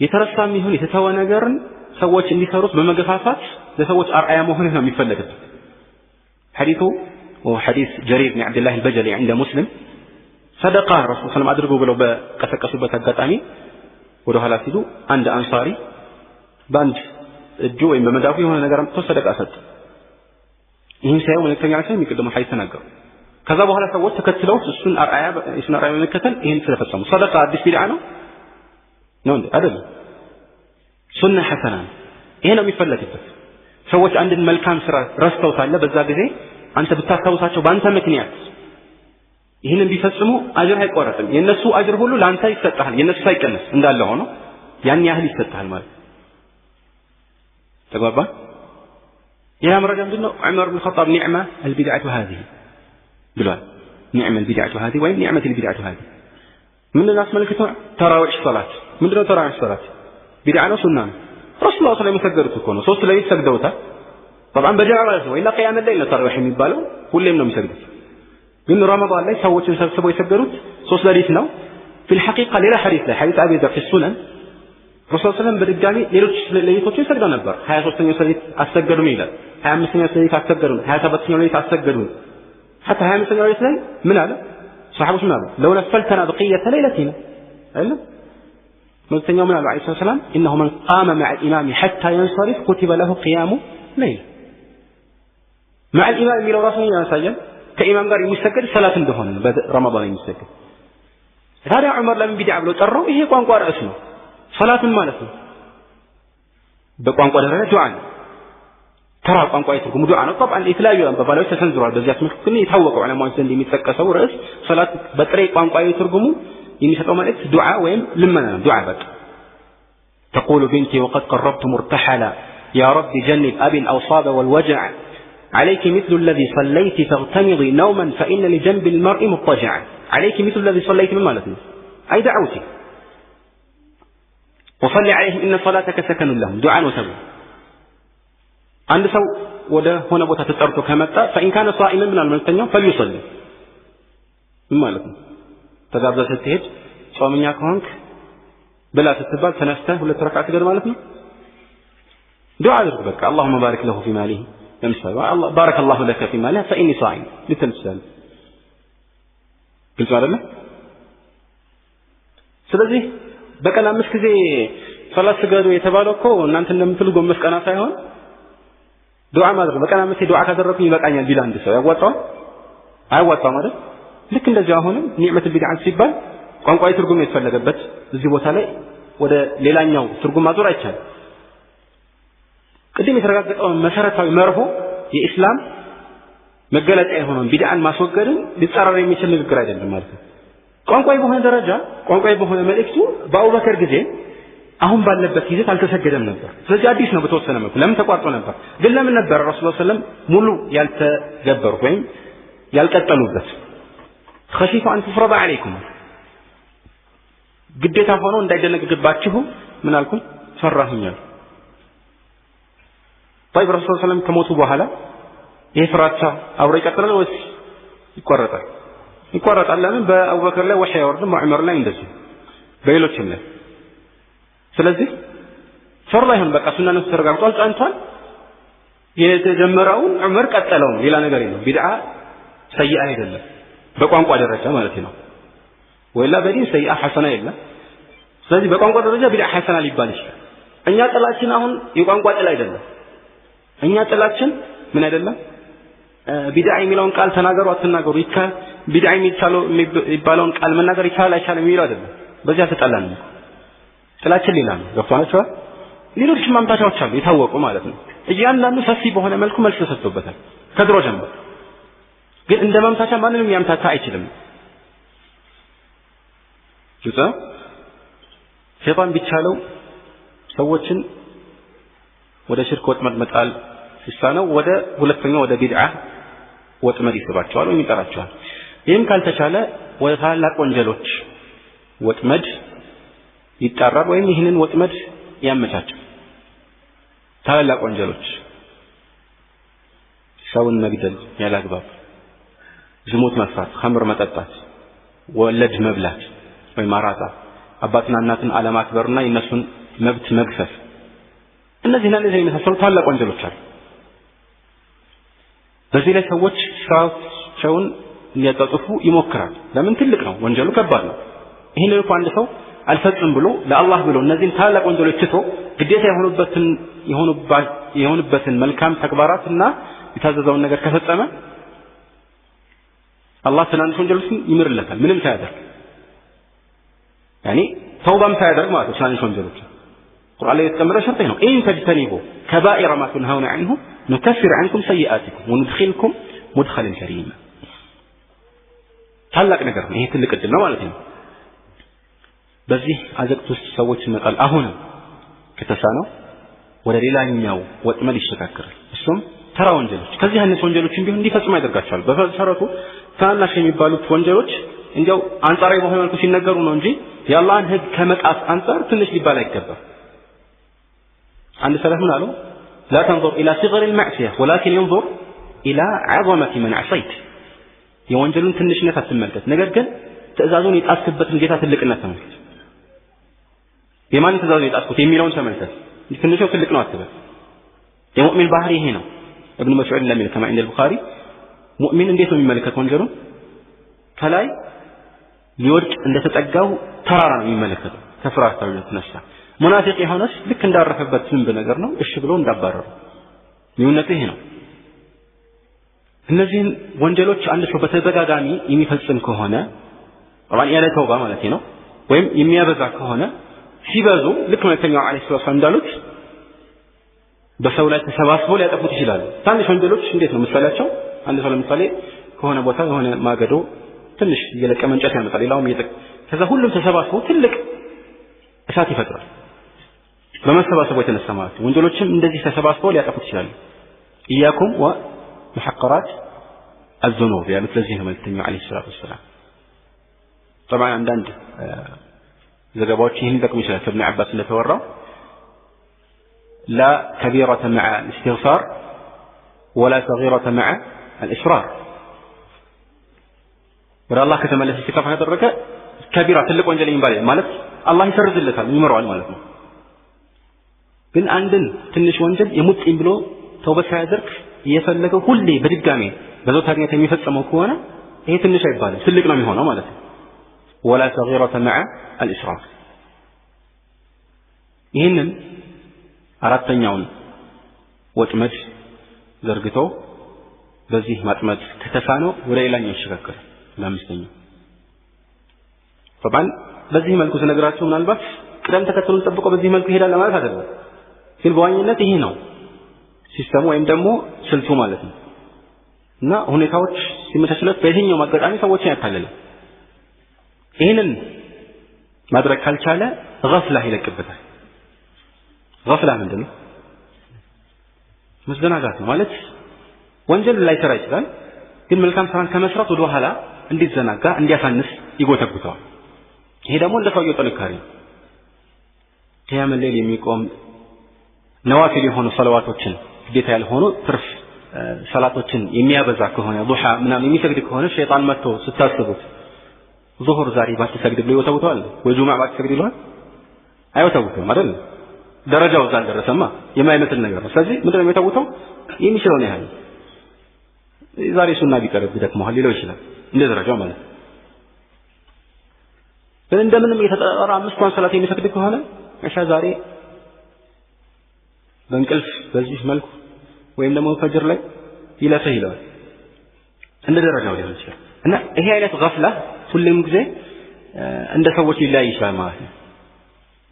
የተረሳም ይሁን የተተወ ነገርን ሰዎች እንዲሰሩት በመገፋፋት ለሰዎች አርአያ መሆን ነው የሚፈልጉት። ሐዲሱ ወሐዲስ ጀሪር بن عبد الله البجلي عند مسلم ሰደቃ ረሱል ሰለላሁ አድርጎ ብለው በቀሰቀሱበት አጋጣሚ ወደ ኋላ ሲሉ አንድ አንሳሪ ባንድ እጁ ወይም በመዳፉ የሆነ ነገር አምጥቶ ሰደቃ ሰጠ። ይህን ሳይሆን መልእክተኛ ሰው የሚቀደመው ሐዲስ ተናገሩ። ከዛ በኋላ ሰዎች ተከትለው እሱን አርአያ በመከተል ይህን ስለፈጸሙ ሰደቃ አዲስ ቢድዓ ነው እንዴ? አይደለም። ሱና ሐሰና ይሄ ነው የሚፈለግበት። ሰዎች አንድን መልካም ስራ ረስተው ሳለ በዛ ጊዜ አንተ ብታስታውሳቸው በአንተ ምክንያት ይህንን ቢፈጽሙ አጅር አይቆረጥም። የነሱ አጅር ሁሉ ለአንተ ይሰጣል፣ የነሱ ሳይቀነስ እንዳለ ሆኖ ያን ያህል ይሰጣል ማለት ተግባባ። ያ መረጃ ምንድነው? ዑመር ብን ኸጣብ ኒዕማ البدعة هذه ብሏል። ኒዕማ البدعة هذه ወይም ኒዕመት البدعة هذه ምን እናስመልክተው? ተራዊህ ሶላት ምንድነው? ተራዊህ ሶላት ቢድዓ ነው ሱና ነው? ረሱላህ ሰለላሁ ዐለይሂ ወሰለም የሰገዱት እኮ ነው። ሶስት ለሊት ሰግደውታል። طبعا በጀማ ማለት ነው። ኢላ ቂያም ላይ ነው ተራዊህ የሚባለው፣ ሁሌም ነው የሚሰግዱት። ግን ረመዳን ላይ ሰዎችን ሰብስበው የሰገዱት ሶስት ለሊት ነው። في الحقيقة ሌላ ሐዲስ ላይ ሐዲስ አቢ ዘር في السنن ረሱላህ ሰለላሁ በድጋሚ ሌሎች ለሊቶችን ሰግደው ነበር። 23ኛው ለሊት አሰገዱም ይላል፣ 25ኛው ለሊት አሰገዱም፣ 27ኛው ለሊት አሰገዱም። حتى 25ኛው ለሊት ላይ ምን አለ? صحابዎች ምን አሉ? لو نفلتنا بقية ليلتنا አይደል? መልእክተኛው ምን አሉ? አለይሂ ሰላም إنه من قام مع الإمام حتى ينصرف كتب له قيام ليل مع الإمام የሚለው ራሱ ያሳያል ከኢማም ጋር የሚሰገድ ሰላት እንደሆነ በረመዳን የሚሰገድ። ታዲያ ዑመር ለምን ቢድዓ ብሎ ጠራው? ይሄ ቋንቋ ርዕስ ነው። ሰላትን ማለት ነው በቋንቋ ደረጃ ዱዓ ነው። ተራ ቋንቋ ይትርጉም ዱዓ ነው። طبعا የተለያዩ አንባባሎች ተሰንዝረዋል። በዚያ ምክንያት ግን የታወቀው ዑለማዎች ዘንድ የሚጠቀሰው ርዕስ ሰላት በጥሬ ቋንቋ ይትርጉሙ የሚሰጠው መልእክት ዱዓ ወይም ልመና ነው። ዱዓ በቃ تقول بنتي وقد قربت مرتحلا يا رب جنب أبي الأوصاب والوجع عليك مثل الذي صليت فاغتمضي نوما فإن لجنب المرء مضطجعا عليك مثل الذي صليت من مالتي أي دعوتي وصلي عليهم إن صلاتك سكن لهم دعاء وسبب አንድ ሰው ወደ ሆነ ቦታ ተጠርቶ ከመጣ فإن كان صائما من الملتኛው فليصلي ማለት ነው ተጋብዘህ ስትሄድ ጾመኛ ከሆንክ ብላ ስትባል ተነስተህ ሁለት ረካዓ ትገድ ማለት ነው ዱዓ አድርግ በቃ اللهم بارك له في ماله ለምሳሌ بارك الله لك في ماله فإني صائم ልትልሰል ግልጽ አይደለ ስለዚህ በቀን 5 ጊዜ ሶላት ስገዱ የተባለው እኮ እናንተ እንደምትሉ ጎንበስ ቀና ሳይሆን ዱዓ ማድረግ በቀን 5 ዱዓ ካደረኩኝ ይበቃኛል ቢል አንድ ሰው ያዋጣው አይዋጣም አይደል ልክ እንደዚህ አሁንም ኒዕመት ቢድዓ ሲባል ቋንቋዊ ትርጉም የተፈለገበት እዚህ ቦታ ላይ ወደ ሌላኛው ትርጉም ማዞር አይቻልም ቅድም የተረጋገጠው መሰረታዊ መርሆ የኢስላም መገለጫ የሆነው ቢድዓን ማስወገድን ሊጻረር የሚችል ንግግር አይደለም ማለት ነው ቋንቋዊ በሆነ ደረጃ ቋንቋዊ በሆነ መልእክቱ በአቡበከር ጊዜ አሁን ባለበት ጊዜ አልተሰገደም ነበር ስለዚህ አዲስ ነው በተወሰነ መልኩ ለምን ተቋርጦ ነበር ግን ለምን ነበር ረሱላህ ሰለላሁ ዐለይሂ ወሰለም ሙሉ ያልተገበሩ ወይም ያልቀጠሉበት خشيت أن تفرض عليكم ግዴታ ሆኖ እንዳይደነግግባችሁ ምን አልኩኝ ፈራሁኛል طيب ረሱላህ ሰለላሁ ዐለይሂ ወሰለም ከሞቱ በኋላ ይሄ ፍራቻ አብሮ ይቀጥላል ወይስ ይቋረጣል ለምን በአቡበከር ላይ ወህይ ያወርድም በዑመር ላይ እንደዚህ በሌሎችም ላይ ስለዚህ ፈርዳ ይሁን በቃ ሱና ነው ተረጋግጧል ጻንቷል የተጀመረውን ዑመር ቀጠለው ሌላ ነገር የለም ቢድዓ ሰይአ አይደለም በቋንቋ ደረጃ ማለት ነው ወላ በዲን ሰይአ ሐሰና የለም ስለዚህ በቋንቋ ደረጃ ቢድዓ ሐሰና ሊባል ይችላል እኛ ጥላችን አሁን የቋንቋ ጥላ አይደለም እኛ ጥላችን ምን አይደለም ቢድዓ የሚለውን ቃል ተናገሩ አትናገሩ ይካል ቢድዓ የሚባለውን ቃል መናገር ይቻላል አይቻልም የሚለው አይደለም በዚያ ተጣላን ጥላችን ሌላ ነው ገብቷችኋል ሌሎች ማምታቻዎች አሉ የታወቁ ማለት ነው እያንዳንዱ ሰፊ በሆነ መልኩ መልስ ተሰጥቶበታል ከድሮ ጀምሮ ግን እንደ ማምታቻ ማንንም ያምታታ አይችልም ሸይጣን ቢቻለው ሰዎችን ወደ ሽርክ ወጥመድ መጣል ሲሳነው ወደ ሁለተኛው ወደ ቢድዓ ወጥመድ ይስባቸዋል ወይ ይጠራቸዋል ይህም ካልተቻለ ወደ ታላላቅ ወንጀሎች ወጥመድ ይጣራል ወይም ይህንን ወጥመድ ያመቻቻል ታላላቅ ወንጀሎች ሰውን መግደል ያላግባብ ዝሙት መስራት ኸምር መጠጣት ወለድ መብላት ወይ ማራጣ አባትና እናትን አለማክበርና የነሱን መብት መግፈፍ እነዚህ የመሳሰሉ ታላላቅ ወንጀሎች አሉ በዚህ ላይ ሰዎች ስራቸውን ሊያጣጥፉ ይሞክራል ለምን ትልቅ ነው ወንጀሉ ከባድ ነው ይሄን ልኩ አንድ ሰው አልፈጽም ብሎ ለአላህ ብሎ እነዚህን ታላላቅ ወንጀሎች ትቶ ግዴታ የሆኑበትን መልካም ተግባራትና የታዘዘውን ነገር ከፈጸመ አላህ ትናንሽ ወንጀሎችን ይምርለታል ምንም ሳያደርግ يعني ተውባም ሳያደርግ ማለት ነው ትናንሽ ወንጀሎች ቁርአን ላይ የተቀመጠ ሸርጥ ነው ኢን ተጅተኒቡ ከባኢረ ማ ተንሃውና عنه نكفر عنكم سيئاتكم وندخلكم مدخلا كريما ታላቅ ነገር ነው ይሄ ትልቅ እድል ነው ማለት ነው በዚህ አዘቅት ውስጥ ሰዎች ይመጣል አሁን ከተሳነው ወደ ሌላኛው ወጥመድ ይሸካከራል እሱም ተራ ወንጀሎች ከዚህ አይነት ወንጀሎችን ቢሆን እንዲፈጽሙ ያደርጋቸዋል በመሰረቱ ታናሽ የሚባሉት ወንጀሎች እንዲያው አንጻራዊ በሆነ መልኩ ሲነገሩ ነው እንጂ የአላህን ህግ ከመጣስ አንጻር ትንሽ ሊባል አይገባም አንድ ሰለፍ ምን አለው لا تنظر الى صغر المعصيه ولكن ينظر الى عظمه من عصيت የወንጀሉን ትንሽነት አትመልከት ነገር ግን ትእዛዙን የጣስክበትን ጌታ ትልቅነት ተመልከት የማን ትእዛዙን የጣስኩት የሚለውን ተመልከት ትንሹ ትልቅ ነው አትበል የሙእሚን ባህሪ ይሄ ነው ابن مسعود ለምን كما عند البخاري ሙእሚን እንዴት ነው የሚመለከት ወንጀሉን ከላይ ሊወድቅ እንደተጠጋው ተራራ ነው የሚመለከተው ከፍራታው የተነሳ ሙናፊቅ የሆነስ ልክ እንዳረፈበት ዝንብ ነገር ነው እሺ ብሎ እንዳባረሩ ልዩነቱ ይሄ ነው እነዚህን ወንጀሎች አንድ ሰው በተደጋጋሚ የሚፈጽም ከሆነ ወራን ያለ ተውባ ማለት ነው ወይም የሚያበዛ ከሆነ ሲበዙ ልክ መልእክተኛው አለይሂ ሰላም እንዳሉት በሰው ላይ ተሰባስበው ሊያጠፉት ይችላሉ ታንሽ ወንጀሎች እንዴት ነው ምሳሌያቸው አንድ ሰው ለምሳሌ ከሆነ ቦታ የሆነ ማገዶ ትንሽ የለቀመ እንጨት ያመጣል ሌላውም ከዛ ሁሉም ተሰባስበው ትልቅ እሳት ይፈጥራል በመሰባሰቡ የተነሳ ማለት ወንጀሎችም እንደዚህ ተሰባስበው ሊያጠፉት ይችላሉ ኢያኩም ወሙሐቀራት الذنوب ያሉት ለዚህ ነው መልእክተኛው አለይሂ ሰላም طبعا አንዳንድ ዘገባዎች ይህን ይጠቅሙ ይችላል ከኢብኑ አባስ እንደተወራው لا كبيرة مع الاستغفار ولا صغيرة مع الإصرار ولا الله كتملس استغفار ያደረገ ከቢራ ትልቅ ወንጀል የሚባል ማለት አላህ ይሰርዝለታል ይመረዋል ማለት ነው ግን አንድን ትንሽ ወንጀል የሙጥኝ ብሎ ተውበት ሳያደርግ እየፈለገው ሁሌ በድጋሚ በዘው ታግኘት የሚፈጸመው ከሆነ ይሄ ትንሽ አይባልም ትልቅ ነው የሚሆነው ማለት ነው ولا صغيرة مع الإسراف ይህንን አራተኛውን ወጥመድ ዘርግቶ በዚህ ማጥመድ ከተሳነው ወደ ሌላኛው ይሸጋገር ለአምስተኛው طبعا በዚህ መልኩ ተነግራችሁ ምናልባት ቅደም ተከተሉን ጠብቆ በዚህ መልኩ ይሄዳል ማለት አይደለም ግን በዋኝነት ይሄ ነው ሲስተሙ ወይም ደግሞ ስልቱ ማለት ነው እና ሁኔታዎች ሲመቻችለት በየትኛው አጋጣሚ ሰዎችን ያታልላል ይሄንን ማድረግ ካልቻለ غفላ ይለቅበታል غفላ ምንድነው መዘናጋት ነው ማለት ወንጀል ላይ ሰራ ይችላል ግን መልካም ስራን ከመስራት ወደ ኋላ እንዲዘናጋ እንዲያሳንስ ይጎተጉተዋል ይሄ ደግሞ እንደሰውየው ጥንካሬ ቂያም ሌሊት የሚቆም ነዋፊል የሆኑ ሰለዋቶችን ግዴታ ያልሆኑ ትርፍ ሰላቶችን የሚያበዛ ከሆነ ዱሃ ምናምን የሚሰግድ ከሆነ ሸይጣን መጥቶ ስታስቡት ዙሁር ዛሬ ባትሰግድ ብሎ ይወተውታል ወይ ጁማዓ ባትሰግድ ይሏል አይወተውትም አይደል ደረጃው እዛ አልደረሰማ የማይመስል ነገር ነው ስለዚህ ምንድነው የሚተውተው የሚችለውን ያህል ዛሬ ሱና ቢቀርብ ይደክመዋል ሊለው ይችላል እንደ ደረጃው ማለት ግን እንደምንም የተጠራ አምስቷን ሰላት የሚሰግድ ከሆነ እሻ ዛሬ በእንቅልፍ በዚህ መልኩ ወይም ደግሞ ፈጅር ላይ ይለፈህ ይላል እንደ ደረጃው ሊሆን ይችላል እና ይሄ አይነት غفላ ሁሉም ጊዜ እንደ ሰዎች ሊለያይ ይችላል ማለት ነው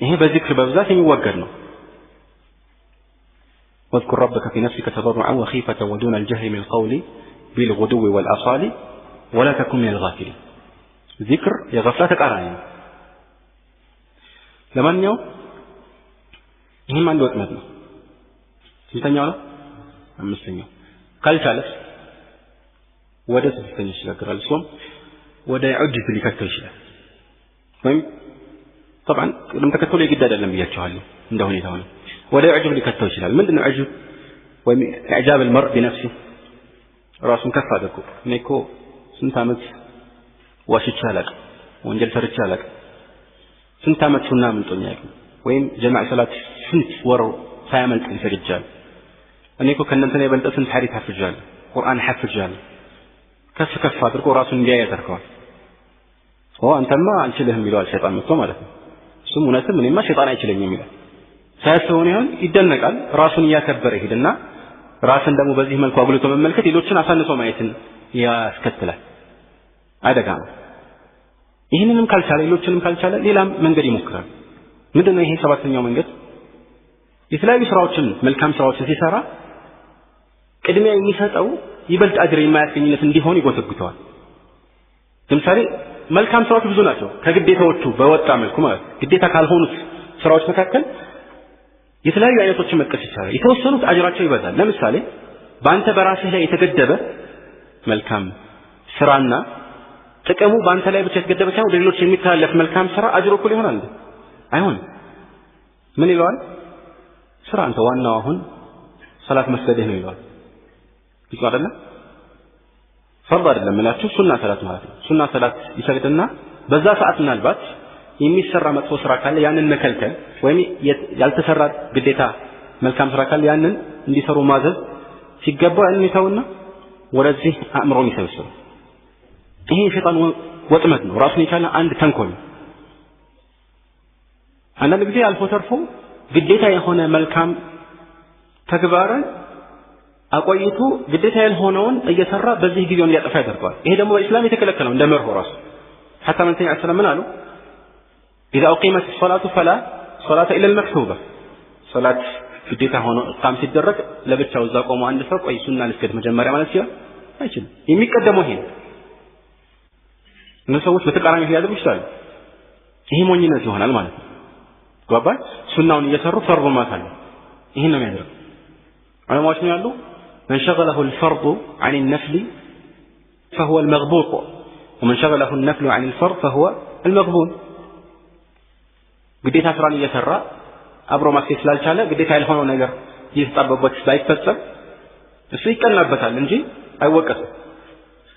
ይሄ በዚክር በብዛት የሚወገድ ነው واذكر ربك في نفسك تضرعا وخيفة ودون الجهر من القول بالغدو والآصال ولا تكن من الغافلين ذكر يا غفلة تقارن ለማንኛው ይሄም አንድ ወጥመድ ነው ስንተኛው ነው አምስተኛው ካልቻለስ ወደ ስድስተኛው ይሻገራል ሶም ወደ ዑጅብ ሊከተው ይችላል ወይም طبعا لم تكتلوا يجد አይደለም ብያችኋለሁ እንደ ሁኔታው ነው ወደ ዑጅብ ሊከተው ይችላል ምንድነው ዑጅብ ወይም ኢዕጃብ المرء بنفسه ራሱን ከፍ አድርጎ እኔኮ ስንት አመት ዋሽቼ አላውቅም ወንጀል ሰርቼ አላውቅም ስንት አመት ሱና ምንጦኛል ወይም ጀማዓ ሰላት ስንት ወር ሳያመልጥ ይሰግጃል እኔኮ ከእናንተ ነው የበለጠ ስንት ሐዲስ ሐፍጃለሁ ቁርአን ሐፍጃለሁ ከፍ ከፍ አድርጎ ራሱን እንዲያይ ያደርገዋል አንተማ አልችልህም ይለዋል ሸይጣን መጥቶ ማለት ነው እሱም እውነትም እኔማ ሸይጣን አይችለኝም ይላል ሳያስበው ይሆን ይደነቃል ራሱን እያከበረ ይሄድና ራስን ደግሞ በዚህ መልኩ አጉልቶ መመልከት ሌሎችን አሳንሶ ማየትን ያስከትላል አደጋ ነው ይህንንም ካልቻለ ሌሎችንም ካልቻለ ሌላም መንገድ ይሞክራል ምንድነው ይሄ ሰባተኛው መንገድ የተለያዩ ስራዎችን መልካም ስራዎችን ሲሰራ ቅድሚያ የሚሰጠው ይበልጥ አጅር የማያስገኝለት እንዲሆን ይጎተጉተዋል ለምሳሌ መልካም ስራዎች ብዙ ናቸው ከግዴታዎቹ በወጣ መልኩ ማለት ግዴታ ካልሆኑት ስራዎች መካከል የተለያዩ አይነቶችን መጥቀስ ይቻላል የተወሰኑት አጅራቸው ይበዛል ለምሳሌ በአንተ በራስህ ላይ የተገደበ መልካም ስራና ጥቅሙ በአንተ ላይ ብቻ የተገደበ ሳይሆን ሌሎች የሚተላለፍ መልካም ስራ አጅሩ እኩል ይሆናል አይሆን ምን ይለዋል ስራ አንተ ዋናው አሁን ሰላት መስገድህ ነው ይለዋል ይቆ አይደለም ፈርድ አይደለም ማለት ሱና ሰላት ማለት ነው ሱና ሰላት ይሰግድና በዛ ሰዓት ምናልባት የሚሰራ መጥፎ ስራ ካለ ያንን መከልከል ወይም ያልተሰራ ግዴታ መልካም ስራ ካለ ያንን እንዲሰሩ ማዘዝ ሲገባው ያንን ይተውና ወደዚህ አእምሮን ይሰበስባል ይሄ ሸይጣን ወጥመድ ነው ራሱን የቻለ አንድ ተንኮል አንዳንድ ጊዜ አልፎ ተርፎ ግዴታ የሆነ መልካም ተግባርን አቆይቶ ግዴታ ያልሆነውን እየሰራ በዚህ ጊዜው እንዲያጠፋ ያደርጋል ይሄ ደግሞ በእስላም የተከለከለው እንደ መርሆ ራሱ حتى من تنع السلام منالو إذا أقيمت الصلاة فلا صلاة إلا المكتوبة صلاة ግዴታ ሆኖ እቃም ሲደረግ ለብቻው እዛ ቆሞ አንድ ሰው ቆይ ሱና ልስገድ መጀመሪያ ማለት ሲሆን አይችልም የሚቀደመው ይሄ ነው ሰዎች በተቃራኒ ሊያደርጉ ይችላሉ ይሄ ሞኝነት ይሆናል ማለት ነው ገባህ ሱናውን እየሰሩ ፈርዱ ማታል ይሄ ነው የሚያደርገው ዑለማዎች ነው ያሉ من شغله الفرض عن النفل فهو المغبوط ومن شغله النفل عن الفرض فهو المغبون ግዴታ ስራን እየሰራ አብሮ ማስኬድ ስላልቻለ ግዴታ ያልሆነው ነገር ይስተጣበበት ሳይፈጸም እሱ ይቀናበታል እንጂ አይወቀስም።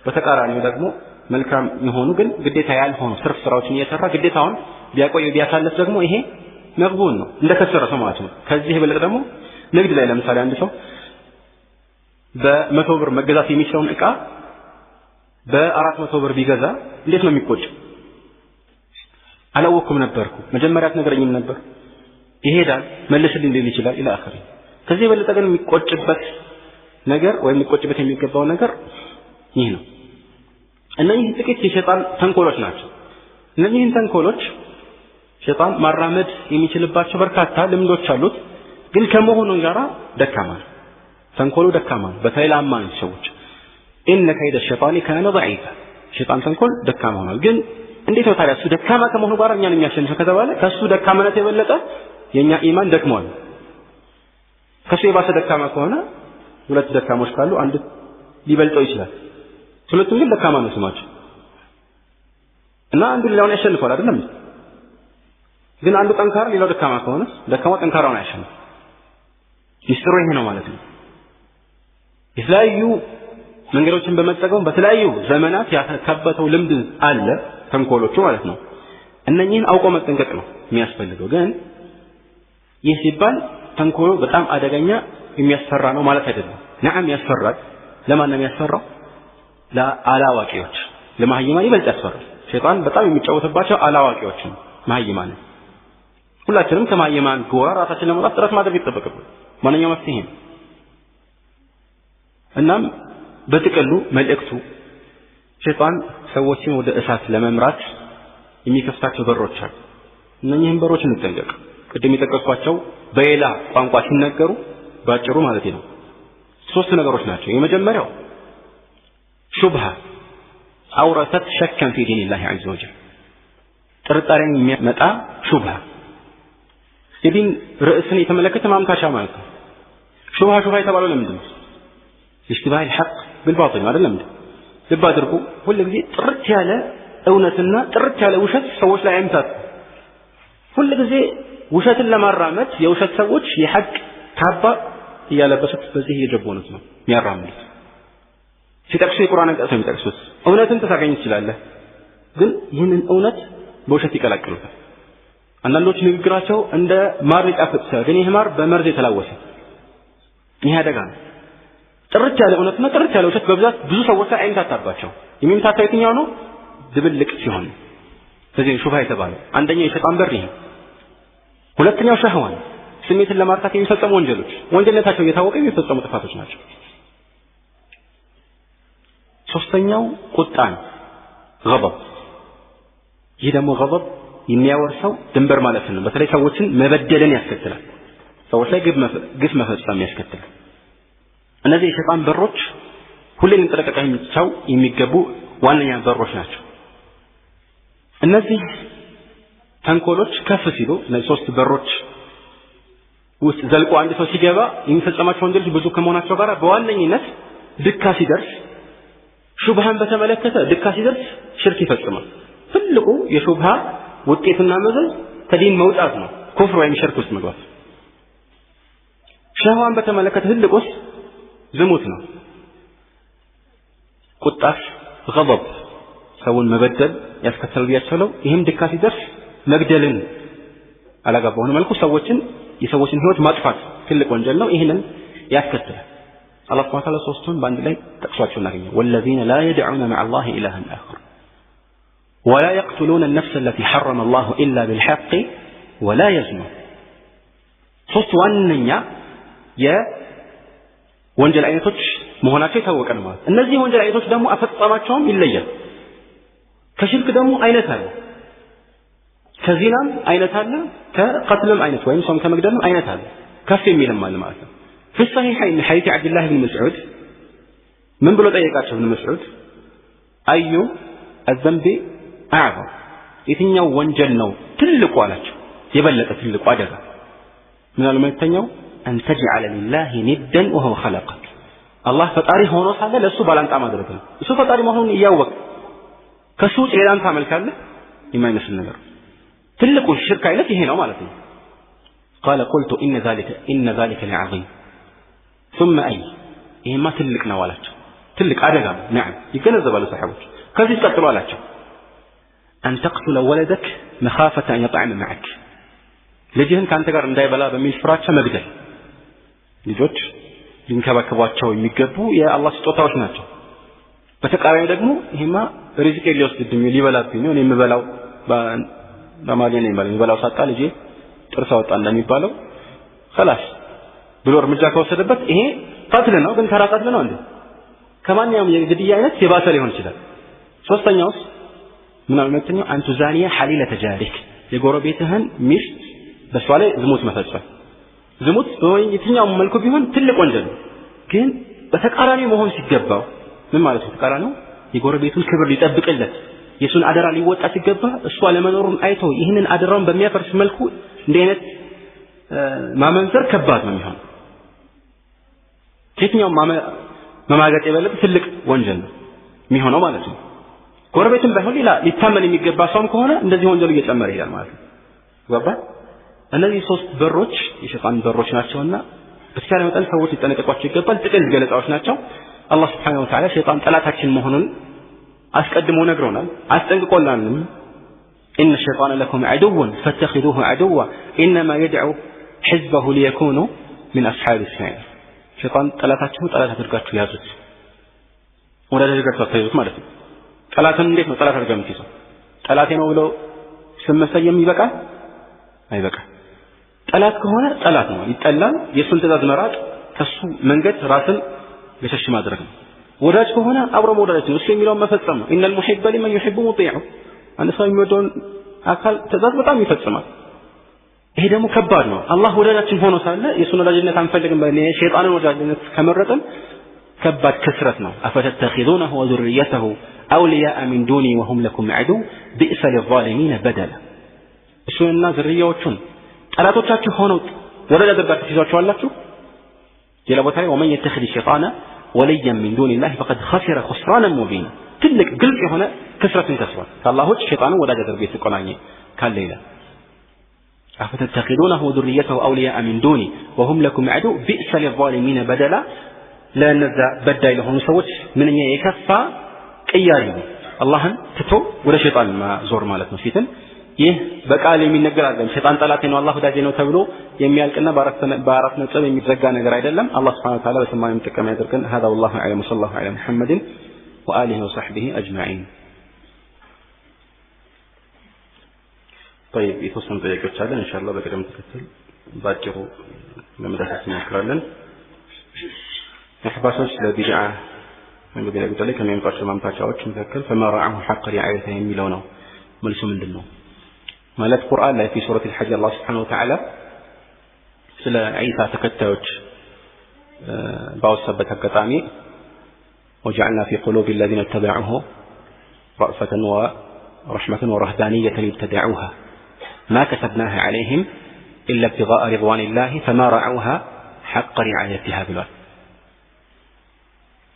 በተቃራኒው ደግሞ መልካም የሆኑ ግን ግዴታ ያልሆኑ ትርፍ ስራዎችን እየሰራ ግዴታውን ቢያቆይ ቢያሳልፍ ደግሞ ይሄ መግቡን ነው እንደከሰረ ሰው ማለት ነው። ከዚህ በለጠ ደግሞ ንግድ ላይ ለምሳሌ አንድ ሰው በ100 ብር መገዛት የሚችለውን ዕቃ በ400 ብር ቢገዛ እንዴት ነው የሚቆጭ? አላወኩም ነበርኩ መጀመሪያ አትነግረኝም ነበር ይሄዳል መልስልኝ ሊል ይችላል ኢላ አኺሪ። ከዚህ በለጠ ግን የሚቆጭበት ነገር ወይም የሚቆጭበት የሚገባው ነገር ይህ ነው። እነዚህ ጥቂት የሸይጣን ተንኮሎች ናቸው። እነዚህን ተንኮሎች ሸይጣን ማራመድ የሚችልባቸው በርካታ ልምዶች አሉት። ግን ከመሆኑ ጋራ ደካማ ነው። ተንኮሉ ደካማ ነው። በተለይ ለአማኝ ሰዎች ኢነ ከይደ ሸይጣን ካነ ضعيفا ሸይጣን ተንኮል ደካማ ሆኗል። ግን እንዴት ነው ታዲያ እሱ ደካማ ከመሆኑ ጋር እኛን የሚያሸንፈው ከተባለ ከሱ ደካማነት የበለጠ የኛ ኢማን ደክሟል። ከሱ የባሰ ደካማ ከሆነ ሁለት ደካሞች ካሉ አንድ ሊበልጠው ይችላል። ሁለቱም ግን ደካማ ነው ስማቸው እና አንዱ ሌላውን ያሸንፋል አይደለም። ግን አንዱ ጠንካራ ሌላው ደካማ ከሆነ ደካማው ጠንካራውን ያሸንፋል። ሚስጥሩ ይሄ ነው ማለት ነው። የተለያዩ መንገዶችን በመጠቀም በተለያዩ ዘመናት ያካበተው ልምድ አለ ተንኮሎቹ ማለት ነው። እነኚህን አውቆ መጠንቀቅ ነው የሚያስፈልገው። ግን ይህ ሲባል ተንኮሉ በጣም አደገኛ የሚያስፈራ ነው ማለት አይደለም። ነዓም ያስፈራል። ለማን ነው የሚያስፈራው? ለአላዋቂዎች ለማህይማን ይበልጥ ያስፈራል። ሸይጣን በጣም የሚጫወትባቸው አላዋቂዎች ነው ማህይማን። ሁላችንም ከማህይማን ጎራ ራሳችንን ለማውጣት ጥረት ማድረግ ይጠበቅብናል። ማንኛውም መፍትሄ ነው። እናም በጥቅሉ መልእክቱ ሸይጣን ሰዎችን ወደ እሳት ለመምራት የሚከፍታቸው በሮች አሉ። እነኚህን በሮች እንጠንቀቅ። ቅድም የጠቀስኳቸው በሌላ ቋንቋ ሲነገሩ ባጭሩ ማለት ነው 3 ነገሮች ናቸው። የመጀመሪያው ሹብሃ አውረተት ሸከን ፊ ዲኒላሂ ዐዘ ወጀል ጥርጣሬን የሚያመጣ ሹብሃ የዲን ርዕስን የተመለከተ ማምታቻ ማለት ነው። ሹብሃ የተባለው ለምንድን ነው? ኢሽቲባህ الحق بالباطل አይደለም እንዴ? ልብ አድርጉ። ሁሉ ጊዜ ጥርት ያለ እውነትና ጥርት ያለ ውሸት ሰዎች ላይ አይምታቱ። ሁሉ ጊዜ ውሸትን ለማራመድ የውሸት ሰዎች የሐቅ ካባ እያለበሱት በዚህ እየጀቦኑት ነው የሚያራምዱት። ሲጠቅሱ የቁርአን አንቀጽ የሚጠቅሱት እውነትን ታገኝ ትችላለህ፣ ግን ይህንን እውነት በውሸት ይቀላቅሉታል። አንዳንዶች ንግግራቸው እንደ ማር ሊጣፍጥ ይችላል፣ ግን ይህ ማር በመርዝ የተላወሰ ይህ አደጋ ነው። ጥርት ያለ እውነትና ጥርት ያለ ውሸት በብዛት ብዙ ሰዎች ላይ አይምታታባቸው። የሚምታታው የትኛው ነው? ድብልቅ ሲሆን። ስለዚህ ሹብሃ የተባለው አንደኛው የሸይጣን በር ይሄ። ሁለተኛው ሸህዋን ስሜትን ለማርካት የሚፈጸሙ ወንጀሎች ወንጀልነታቸው እየታወቀ የሚፈጸሙ ጥፋቶች ናቸው። ሶስተኛው ቁጣን ገضب። ይህ ደግሞ ገضب የሚያወርሰው ድንበር ማለት ነው። በተለይ ሰዎችን መበደልን ያስከትላል። ሰዎች ላይ ግፍ መፈጸም ያስከትላል። እነዚህ የሸይጣን በሮች ሁሌም ልንጠነቀቃቸው የሚገቡ ዋነኛ በሮች ናቸው። እነዚህ ተንኮሎች ከፍ ሲሉ እነዚህ 3 በሮች ውስጥ ዘልቆ አንድ ሰው ሲገባ የሚፈጸማቸው ወንጀሎች ብዙ ከመሆናቸው ጋር በዋነኝነት ድካ ሲደርስ ሹብሃን በተመለከተ ድካ ሲደርስ ሽርክ ይፈጽማል። ትልቁ የሹብሃ ውጤትና መዘዝ ከዲን መውጣት ነው፣ ኩፍር ወይም ሽርክ ውስጥ መግባት። ሸህዋን በተመለከተ ትልቁስ ዝሙት ነው። ቁጣስ ገضب ሰውን መበደል ያስከተል ቢያስፈለው ይህም ድካ ሲደርስ መግደልን አላጋባ በሆነ መልኩ የሰዎችን ህይወት ማጥፋት ትልቅ ወንጀል ነው። ይህንን ያስከትላል። አላህ Subhanahu Wa Ta'ala 3ቱን በአንድ ላይ ጠቅሷቸው እናገኛለን። والذين لا يدعون مع الله إلها آخر ولا يقتلون النفس التي حرم الله إلا بالحق ولا يزنون። 3 ዋነኛ የወንጀል አይነቶች መሆናቸው የታወቀ ነው ማለት። እነዚህ ወንጀል አይነቶች ደግሞ አፈጻማቸውም ይለያል። ከሽርክ ደግሞ አይነት አለ፣ ከዚናም አይነት አለ፣ ከቀትልም አይነት ወይም ሰውም ከመግደልም አይነት አለ፣ ከፍ የሚልም አለ ማለት ነው። في الصحيحين من حديث عبد الله بن مسعود من بلو ጠየቃቸው ابن مسعود أي الذنب أعظم የትኛው ወንጀል ነው ትልቁ አላቸው። የበለጠ ትልቁ አደጋ ምን አለ መተኛው أن تجعل لله ندا وهو خلقك الله ፈጣሪ ሆኖ ሳለ ለሱ ባላንጣ ማድረግ ነው። እሱ ፈጣሪ መሆኑን እያወቅ ከሱ ሌላን ታመልካለህ የማይመስል ነገር። ትልቁ ሽርክ አይነት ይሄ ነው ማለት ነው። قال قلت إن ذلك لعظيم ثم أي إما تلك نوالات تلك أدقام نعم يكنزب على صحابك كذي تقتلوا على أن تقتل ولدك مخافة أن يطعم معك ልጅህን ካንተ ጋር እንዳይበላ በሚል ፍራቻ መግደል ልጆች ሊንከባከቧቸው የሚገቡ የአላህ ስጦታዎች ናቸው በተቃራኒ ደግሞ ይሄማ ሪዝቅ ሊወስድብኝ ሊበላብኝ ነው የምበላው በማሊያ ነው የሚበላው ሳጣ ልጄ ጥርስ አወጣ እንደሚባለው خلاص ብሎ እርምጃ ከወሰደበት ይሄ ቀትል ነው ግን ተራ ቀትል ነው እንዴ ከማንኛውም የግድያ አይነት የባሰ ሊሆን ይችላል ሶስተኛውስ ምናልባትኛው አንቱ ዛኒያ ሐሊለ ተጃሪክ የጎረቤትህን ሚስት በሷ ላይ ዝሙት መፈጸም ዝሙት በየትኛው መልኩ ቢሆን ትልቅ ወንጀል ነው ግን በተቃራኒ መሆን ሲገባው ምን ማለት ነው ተቃራኒው የጎረቤቱን ክብር ሊጠብቅለት የሱን አደራ ሊወጣ ሲገባ እሷ ለመኖሩን አይቶ ይህንን አደራውን በሚያፈርስ መልኩ እንደ አይነት ማመንዘር ከባድ ነው የሚሆነው የትኛው መማገጥ የበለጠ ትልቅ ወንጀል ነው የሚሆነው ማለት ነው ጎረቤትን ባይሆን ሌላ ሊታመን የሚገባ ሰውም ከሆነ እንደዚህ ወንጀሉ እየጨመረ ይላል ማለት ነው ገባ እነዚህ ሶስት በሮች የሸይጣን በሮች ናቸውና በተቻለ መጠን ሰዎች ሊጠነቀቋቸው ይገባል ጥቅል ገለጻዎች ናቸው አላህ Subhanahu Wa Ta'ala ሸይጣን ጠላታችን መሆኑን አስቀድሞ ነግሮናል አስጠንቅቆናልም إن الشيطان لكم عدو فاتخذوه عدوا إنما يدعو حزبه ليكونوا من أصحاب السعير ሸይጣን ጠላታችሁ ጠላት አድርጋችሁ ያዙት ወደ አድርጋችሁ አታዩት ማለት ነው ጠላትን እንዴት ነው ጠላት አድርጋችሁ የምትይዘው ጠላቴ ነው ብሎ ስመሰየም ይበቃል አይበቃ ጠላት ከሆነ ጠላት ነው ይጠላል የሱን ትእዛዝ መራቅ ከሱ መንገድ ራስን ለሸሽ ማድረግ ነው ወዳጅ ከሆነ አብሮ መውደድ ነው እሱ የሚለው መፈጸም ነው ኢነል ሙሂበ ሊመን ይሂቡ ሙጢዑ አንድ ሰው የሚወደውን አካል ትእዛዝ በጣም ይፈጽማል ይሄ ደግሞ ከባድ ነው አላህ ወዳጃችን ሆኖ ሳለ የሱን ወዳጅነት አንፈልግም በእኔ ሸይጣንን ወዳጅነት ከመረጥን ከባድ ክስረት ነው አፈተተኺዙነሁ ወዙርየተሁ አውሊያአ ሚን ዱኒ ወሁም ለኩም ዐዱ ቢእሰ ሊዛሊሚን በደላ እሱንና ዝርያዎቹን ጠላቶቻችሁ ሆነው ወዳጅ አድርጋችሁ ትይዟቸዋላችሁ ሌላ ቦታ ላይ ወመን የተኺዝ ሸይጣነ ወልያን ሚን ዱኒላሂ ፈቀድ ኸሲረ ኹስራነን ሙቢና ትልቅ ግልጽ የሆነ ክስረትን ከስሯል ከአላህ ውጭ ሸይጣንን ወዳጅ አድርጎ የተቆናኘ ካለ ይላል አፈተተኺዙነሁ ወዙርየተሁ አውሊያአ ሚን ዱኒ ወሁም ለኩም ዐዱ ቢእሰ ሊዛሊሚን በደላ ለነዛ በዳይ ለሆኑ ሰዎች ምንኛ የከፋ ቅያሪ ነው አላህን ትቶ ወደ ሸይጣን ማዞር ማለት ነው ፊትን ይህ በቃል የሚነገር አይደለም ሸይጣን ጠላቴ ነው አላህ ወዳጄ ነው ተብሎ የሚያልቅና በአራት ነጥብ የሚዘጋ ነገር አይደለም አላህ Subhanahu Wa Ta'ala በሰማይ መጠቀም ያደርገን هذا والله اعلم صلى الله على محمد واله وصحبه اجمعين طيب የተወሰኑ ጥያቄዎች አለን ኢንሻአላህ በቅደም ተከተል ባጭሩ ለመዳሰስ እንሞክራለን እህባሶች ለቢድዓ እንግዲህ ለቢድዓ ከሚያመጣቸው ማምታቻዎች መካከል فمرعه حق رعايته የሚለው ነው መልሱ ምንድነው ማለት ቁርአን ላይ في سورة الحج الله سبحانه وتعالى ስለ ዒሳ ተከታዮች ባወሳበት አጋጣሚ وجعلنا في قلوب الذين اتبعوه رأفة ورحمة ورهبانية ابتدعوها ما كتبناها عليهم إلا ابتغاء رضوان الله فما رعوها حق رعايتها ብሏል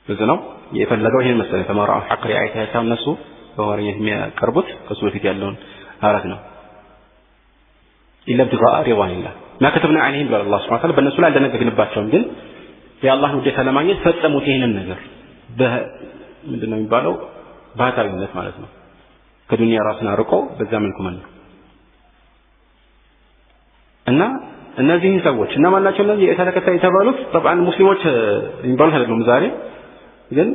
በዘነው የፈለገው ይሄን መሰለ فما رعوا حق رعايتها ታነሱ በወሬት የሚያቀርቡት ከሱ በፊት ያለውን አራት ነው إلا ابتغاء رضوان الله ما كتبنا عليهم ብሏል አላህ Subhanahu Wa Ta'ala በእነሱ ላይ አልደነገግንባቸውም ግን የአላህን ውዴታ ለማግኘት ፈጸሙት ይሄንን ነገር ምንድነው የሚባለው ባህታዊነት ማለት ነው ከዱንያ ራስን አርቆ በዛ መልኩ ማለት ነው እና እነዚህ ሰዎች እና ማናቸው እነዚህ የተከታይ የተባሉት طبعا ሙስሊሞች የሚባሉት አይደሉም ዛሬ ግን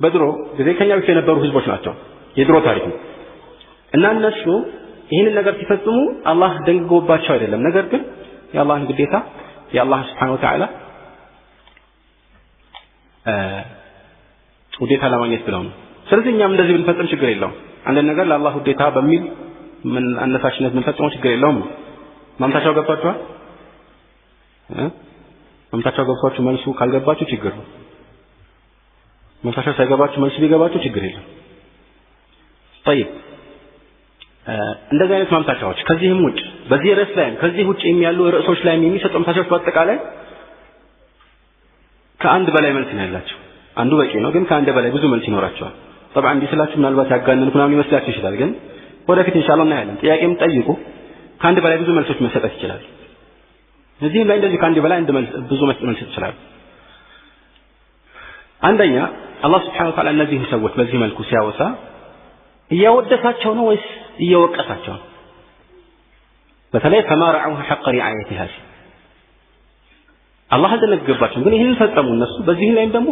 በድሮ ጊዜ ከኛ በፊት የነበሩ ህዝቦች ናቸው የድሮ ታሪክ ነው እና እነሱ ይሄንን ነገር ሲፈጽሙ አላህ ደንግጎባቸው አይደለም ነገር ግን የአላህን ግዴታ የአላህ Subhanahu Wa Ta'ala ውዴታ ለማግኘት ብለው ነው ስለዚህ እኛም እንደዚህ ብንፈጽም ችግር የለውም አንድ ነገር ለአላህ ውዴታ በሚል ምን አነሳሽነት ብንፈጽመው ችግር የለውም ማምታቻው ገብቷችኋል ማምታቻው ገብቷችሁ መልሱ ካልገባችሁ ችግር ነው ማምታቻው ሳይገባችሁ መልሱ ቢገባችሁ ችግር የለም طيب እንደዚህ አይነት ማምታቻዎች ከዚህም ውጭ በዚህ ርዕስ ላይ ከዚህ ውጭ የሚያሉ ርዕሶች ላይ የሚሰጡ ማምታቻዎች በአጠቃላይ ከአንድ በላይ መልስ ነው ያላቸው አንዱ በቂ ነው ግን ከአንድ በላይ ብዙ መልስ ይኖራቸዋል طبعا ቢስላችሁ ምናልባት ያጋነንኩ ምናምን ይመስላችሁ ይችላል ግን ወደፊት ኢንሻአላህ እናያለን ጥያቄም ጠይቁ ከአንድ በላይ ብዙ መልሶች መሰጠት ይችላል እዚህም ላይ እንደዚህ ከአንድ በላይ ብዙ መልስ ይችላል። አንደኛ አላህ Subhanahu Wa Ta'ala እነዚህን ሰዎች በዚህ መልኩ ሲያወሳ እያወደሳቸው ነው ወይስ እየወቀሳቸው ነው? በተለይ ፈማራዑሁ ሐቅ ሪዓየቲሃ አላህ እንደነገባቸው ግን ይህንን ፈጸሙ እነሱ። በዚህ ላይም ደግሞ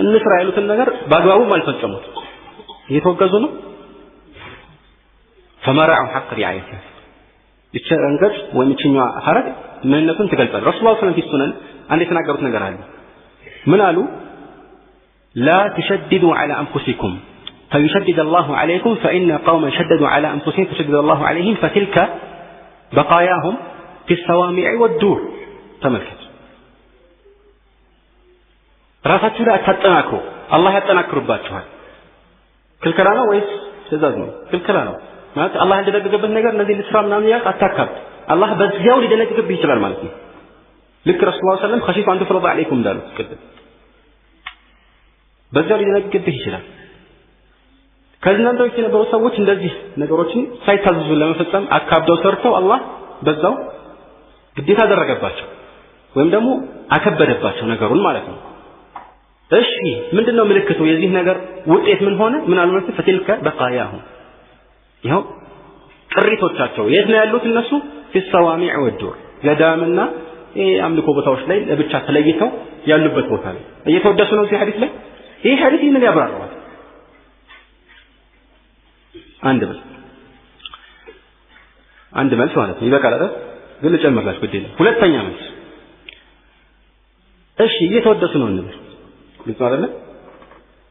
እንስራ ያሉትን ነገር በአግባቡ አልፈጸሙት፣ እየተወገዙ ነው። ፈማራዑሁ ሐቅ ሪዓየቲሃ ይቺ አንቀጽ ወይም ይችኛዋ ሐረግ ምንነቱን ትገልጻለች። ረሱላህ ሰለላሁ ዐለይሂ ወሰለም አንድ የተናገሩት ነገር አለ። ምን አሉ? لا تشددوا على أنفسكم فيشدد الله عليكم فإن قوما شددوا على أنفسهم فشدد الله عليهم فتلك بقاياهم في الصوامع والدور. تملكت راساتችሁ ላይ አታጠናክሩ፣ አላህ ያጠናክሩባችኋል። ክልከላ ነው ወይስ ትእዛዝ ነው? ክልከላ ነው ማለት አላህ እንደደነገገበት ነገር እነዚህ ልስራ ምናምን ያቅ አታካብድ። አላህ በዚያው ሊደነግግብህ ይችላል ማለት ነው። ልክ ረሱላህ ሰለላሁ ዐለይሂ ወሰለም خشيت أن تفرض عليكم እንዳሉት ቅድም በዛው ሊደነግግብህ ይችላል። ከእናንተ በፊት የነበሩ ሰዎች እንደዚህ ነገሮችን ሳይታዘዙ ለመፈጸም አካብደው ሰርተው አላህ በዛው ግዴታ አደረገባቸው ወይም ደግሞ አከበደባቸው ነገሩን ማለት ነው። እሺ ምንድነው ምልክቱ? የዚህ ነገር ውጤት ምን ሆነ? ምን አልመሰ ፈትልከ በቃያሁ ይኸው ቅሪቶቻቸው የት ነው ያሉት? እነሱ ፍሰዋሚዕ ወዱር ገዳምና አምልኮ ቦታዎች ላይ ለብቻ ተለይተው ያሉበት ቦታ ላይ እየተወደሱ ነው። እዚህ ሐዲስ ላይ ይህ ሐዲስ ምን ያብራራዋል? አንድ መልስ ማለት ነው። ይበቃል አይደል? ግን ልጨምርላችሁ ግዴ ነው። ሁለተኛ መልስ እሺ እየተወደሱ ነው እንበል። ግልጽ አይደለ?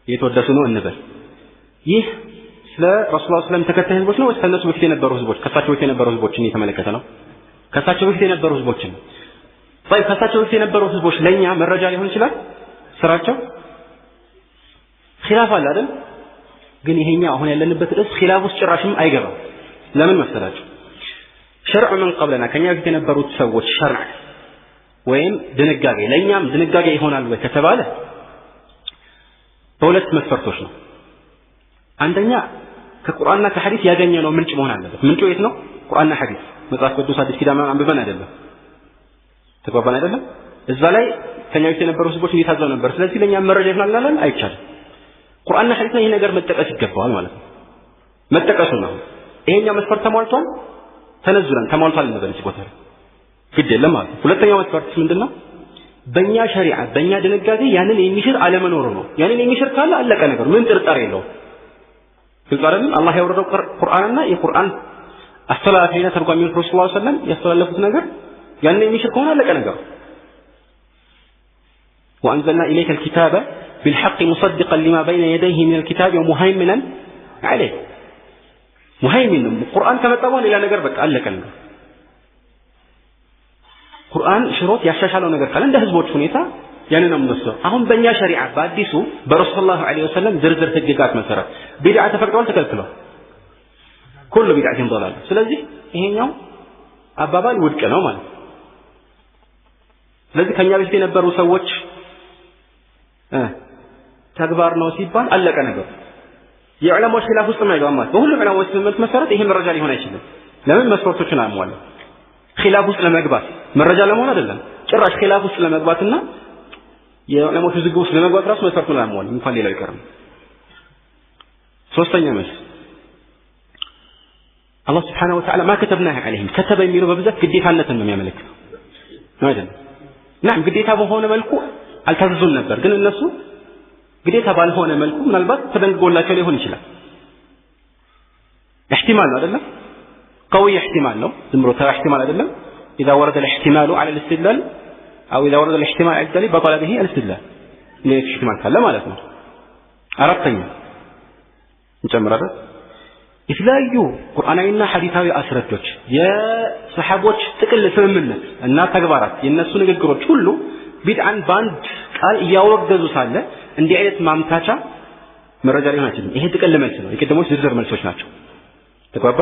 እየተወደሱ ነው እንበል። ይህ ስለ ረሱላህ ሰለላሁ ተከታይ ህዝቦች ነው ወይስ ከነሱ በፊት የነበሩ ህዝቦች? ከሳቸው በፊት የነበሩ ህዝቦችን እየተመለከተ ነው። ከሳቸው በፊት የነበሩ ህዝቦችን طيب ከሳቸው በፊት የነበሩ ህዝቦች ለኛ መረጃ ሊሆን ይችላል ስራቸው ኺላፍ አለ አይደል? ግን ይሄኛው አሁን ያለንበት ርዕስ ኺላፍ ውስጥ ጭራሽም አይገባም። ለምን መሰላችሁ? ሸርዕ ምን ቀብለና ከኛ በፊት የነበሩት ሰዎች ሸርዕ ወይም ድንጋጌ ለኛም ድንጋጌ ይሆናል ወይ ከተባለ በሁለት መስፈርቶች ነው። አንደኛ ከቁርአንና ከሐዲስ ያገኘነው ምንጭ መሆን አለበት። ምንጩ የት ነው? ቁርአንና ሐዲስ። መጽሐፍ ቅዱስ አዲስ ኪዳን አንብበን አይደለም። ተቋባን አይደለም። እዛ ላይ ከኛ በፊት የነበሩ ህዝቦች እንዲታዘው ነበር። ስለዚህ ለኛም መረጃ ይሆናል አላለም? አይቻልም። ቁርአንና ሐዲስ ላይ ይሄ ነገር መጠቀስ ይገባዋል ማለት ነው። መጠቀሱ ነው። ይሄኛው መስፈርት ተሟልቷል፣ ተነዝለን ተሟልቷል እንበል እዚህ ቦታ ላይ ግድ የለም ማለት ነው። ሁለተኛው መስፈርት ምንድነው? በእኛ ሸሪዓ በእኛ ድንጋጌ ያንን የሚሽር አለመኖሩ ነው። ያንን የሚሽር ካለ አለቀ ነገር፣ ምን ጥርጣሬ የለውም። ግልጽ አይደለም? አላህ ያወረደው ቁርአንና የቁርአን አስተላላፊና ተርጓሚዎች ረሱላህ ሰለላሁ ዐለይሂ ወሰለም ያስተላለፉት ነገር ያንን የሚሽር ከሆነ አለቀ ነገር። وأنزلنا إليك الكتاب بالحق مصدقا لما بين يديه من الكتاب ومهيمنا عليه. مهيمن القرآن كما تقول إلى نجر بك قال لك النجر قرآن شروط يشاشالو نجر قال عند حزبوች ሁኔታ ያንን አምስቶ አሁን በእኛ ሸሪዓ በአዲሱ በረሱላህ ሰለላሁ ዐለይሂ ወሰለም ዝርዝር ህግጋት መሰረት ቢድዓ ተፈቅዷል ተከልክሏል። ሁሉ ቢድዓትን ضلال። ስለዚህ ይሄኛው አባባል ውድቅ ነው ማለት ነው። ስለዚህ ከኛ በፊት የነበሩ ሰዎች ተግባር ነው ሲባል አለቀ ነገር። የዑለማዎች ኺላፍ ውስጥ ማይገባ ማለት በሁሉ ዑለማዎች ስምምነት መሰረት ይሄ መረጃ ሊሆን አይችልም። ለምን? መስፈርቶችን አሟላ። ኺላፍ ውስጥ ለመግባት መረጃ ለመሆን አይደለም፣ ጭራሽ ኺላፍ ውስጥ ለመግባትና የዑለማዎች ዝግብ ውስጥ ለመግባት ራሱ መስፈርቱን አሟላ እንኳን ሌላው ይቀርም። ሶስተኛ መልስ አላህ Subhanahu Wa Ta'ala ما كتبناه عليهم ከተበ የሚለው በብዛት ግዴታነትን ነው የሚያመለክተው ነው አይደል? ናም ግዴታ በሆነ መልኩ አልታዘዙም ነበር፣ ግን እነሱ ግዴታ ባልሆነ መልኩ ምናልባት ተደንግጎላቸው ሊሆን ይችላል። احتمال ነው አይደለም? قوي احتمال ነው፣ ዝም ብሎ ተራ احتمال አይደለም። اذا ورد الاحتمال على الاستدلال او اذا ورد الاحتمال على الدليل بطل به الاستدلال. ليه احتمال ካለ ማለት ነው። አራተኛ እንጨምራለን የተለያዩ ቁርአናዊና ሐዲሳዊ አስረዶች የሰሃቦች ጥቅል ስምምነት እና ተግባራት የነሱ ንግግሮች ሁሉ ቢድዓን ባንድ ቃል እያወገዙ ሳለ እንዲህ አይነት ማምታቻ መረጃ ሊሆን አይችልም። ይሄ ጥቅል መልስ ነው። የቀደሞች ዝርዝር መልሶች ናቸው። ተግባባ?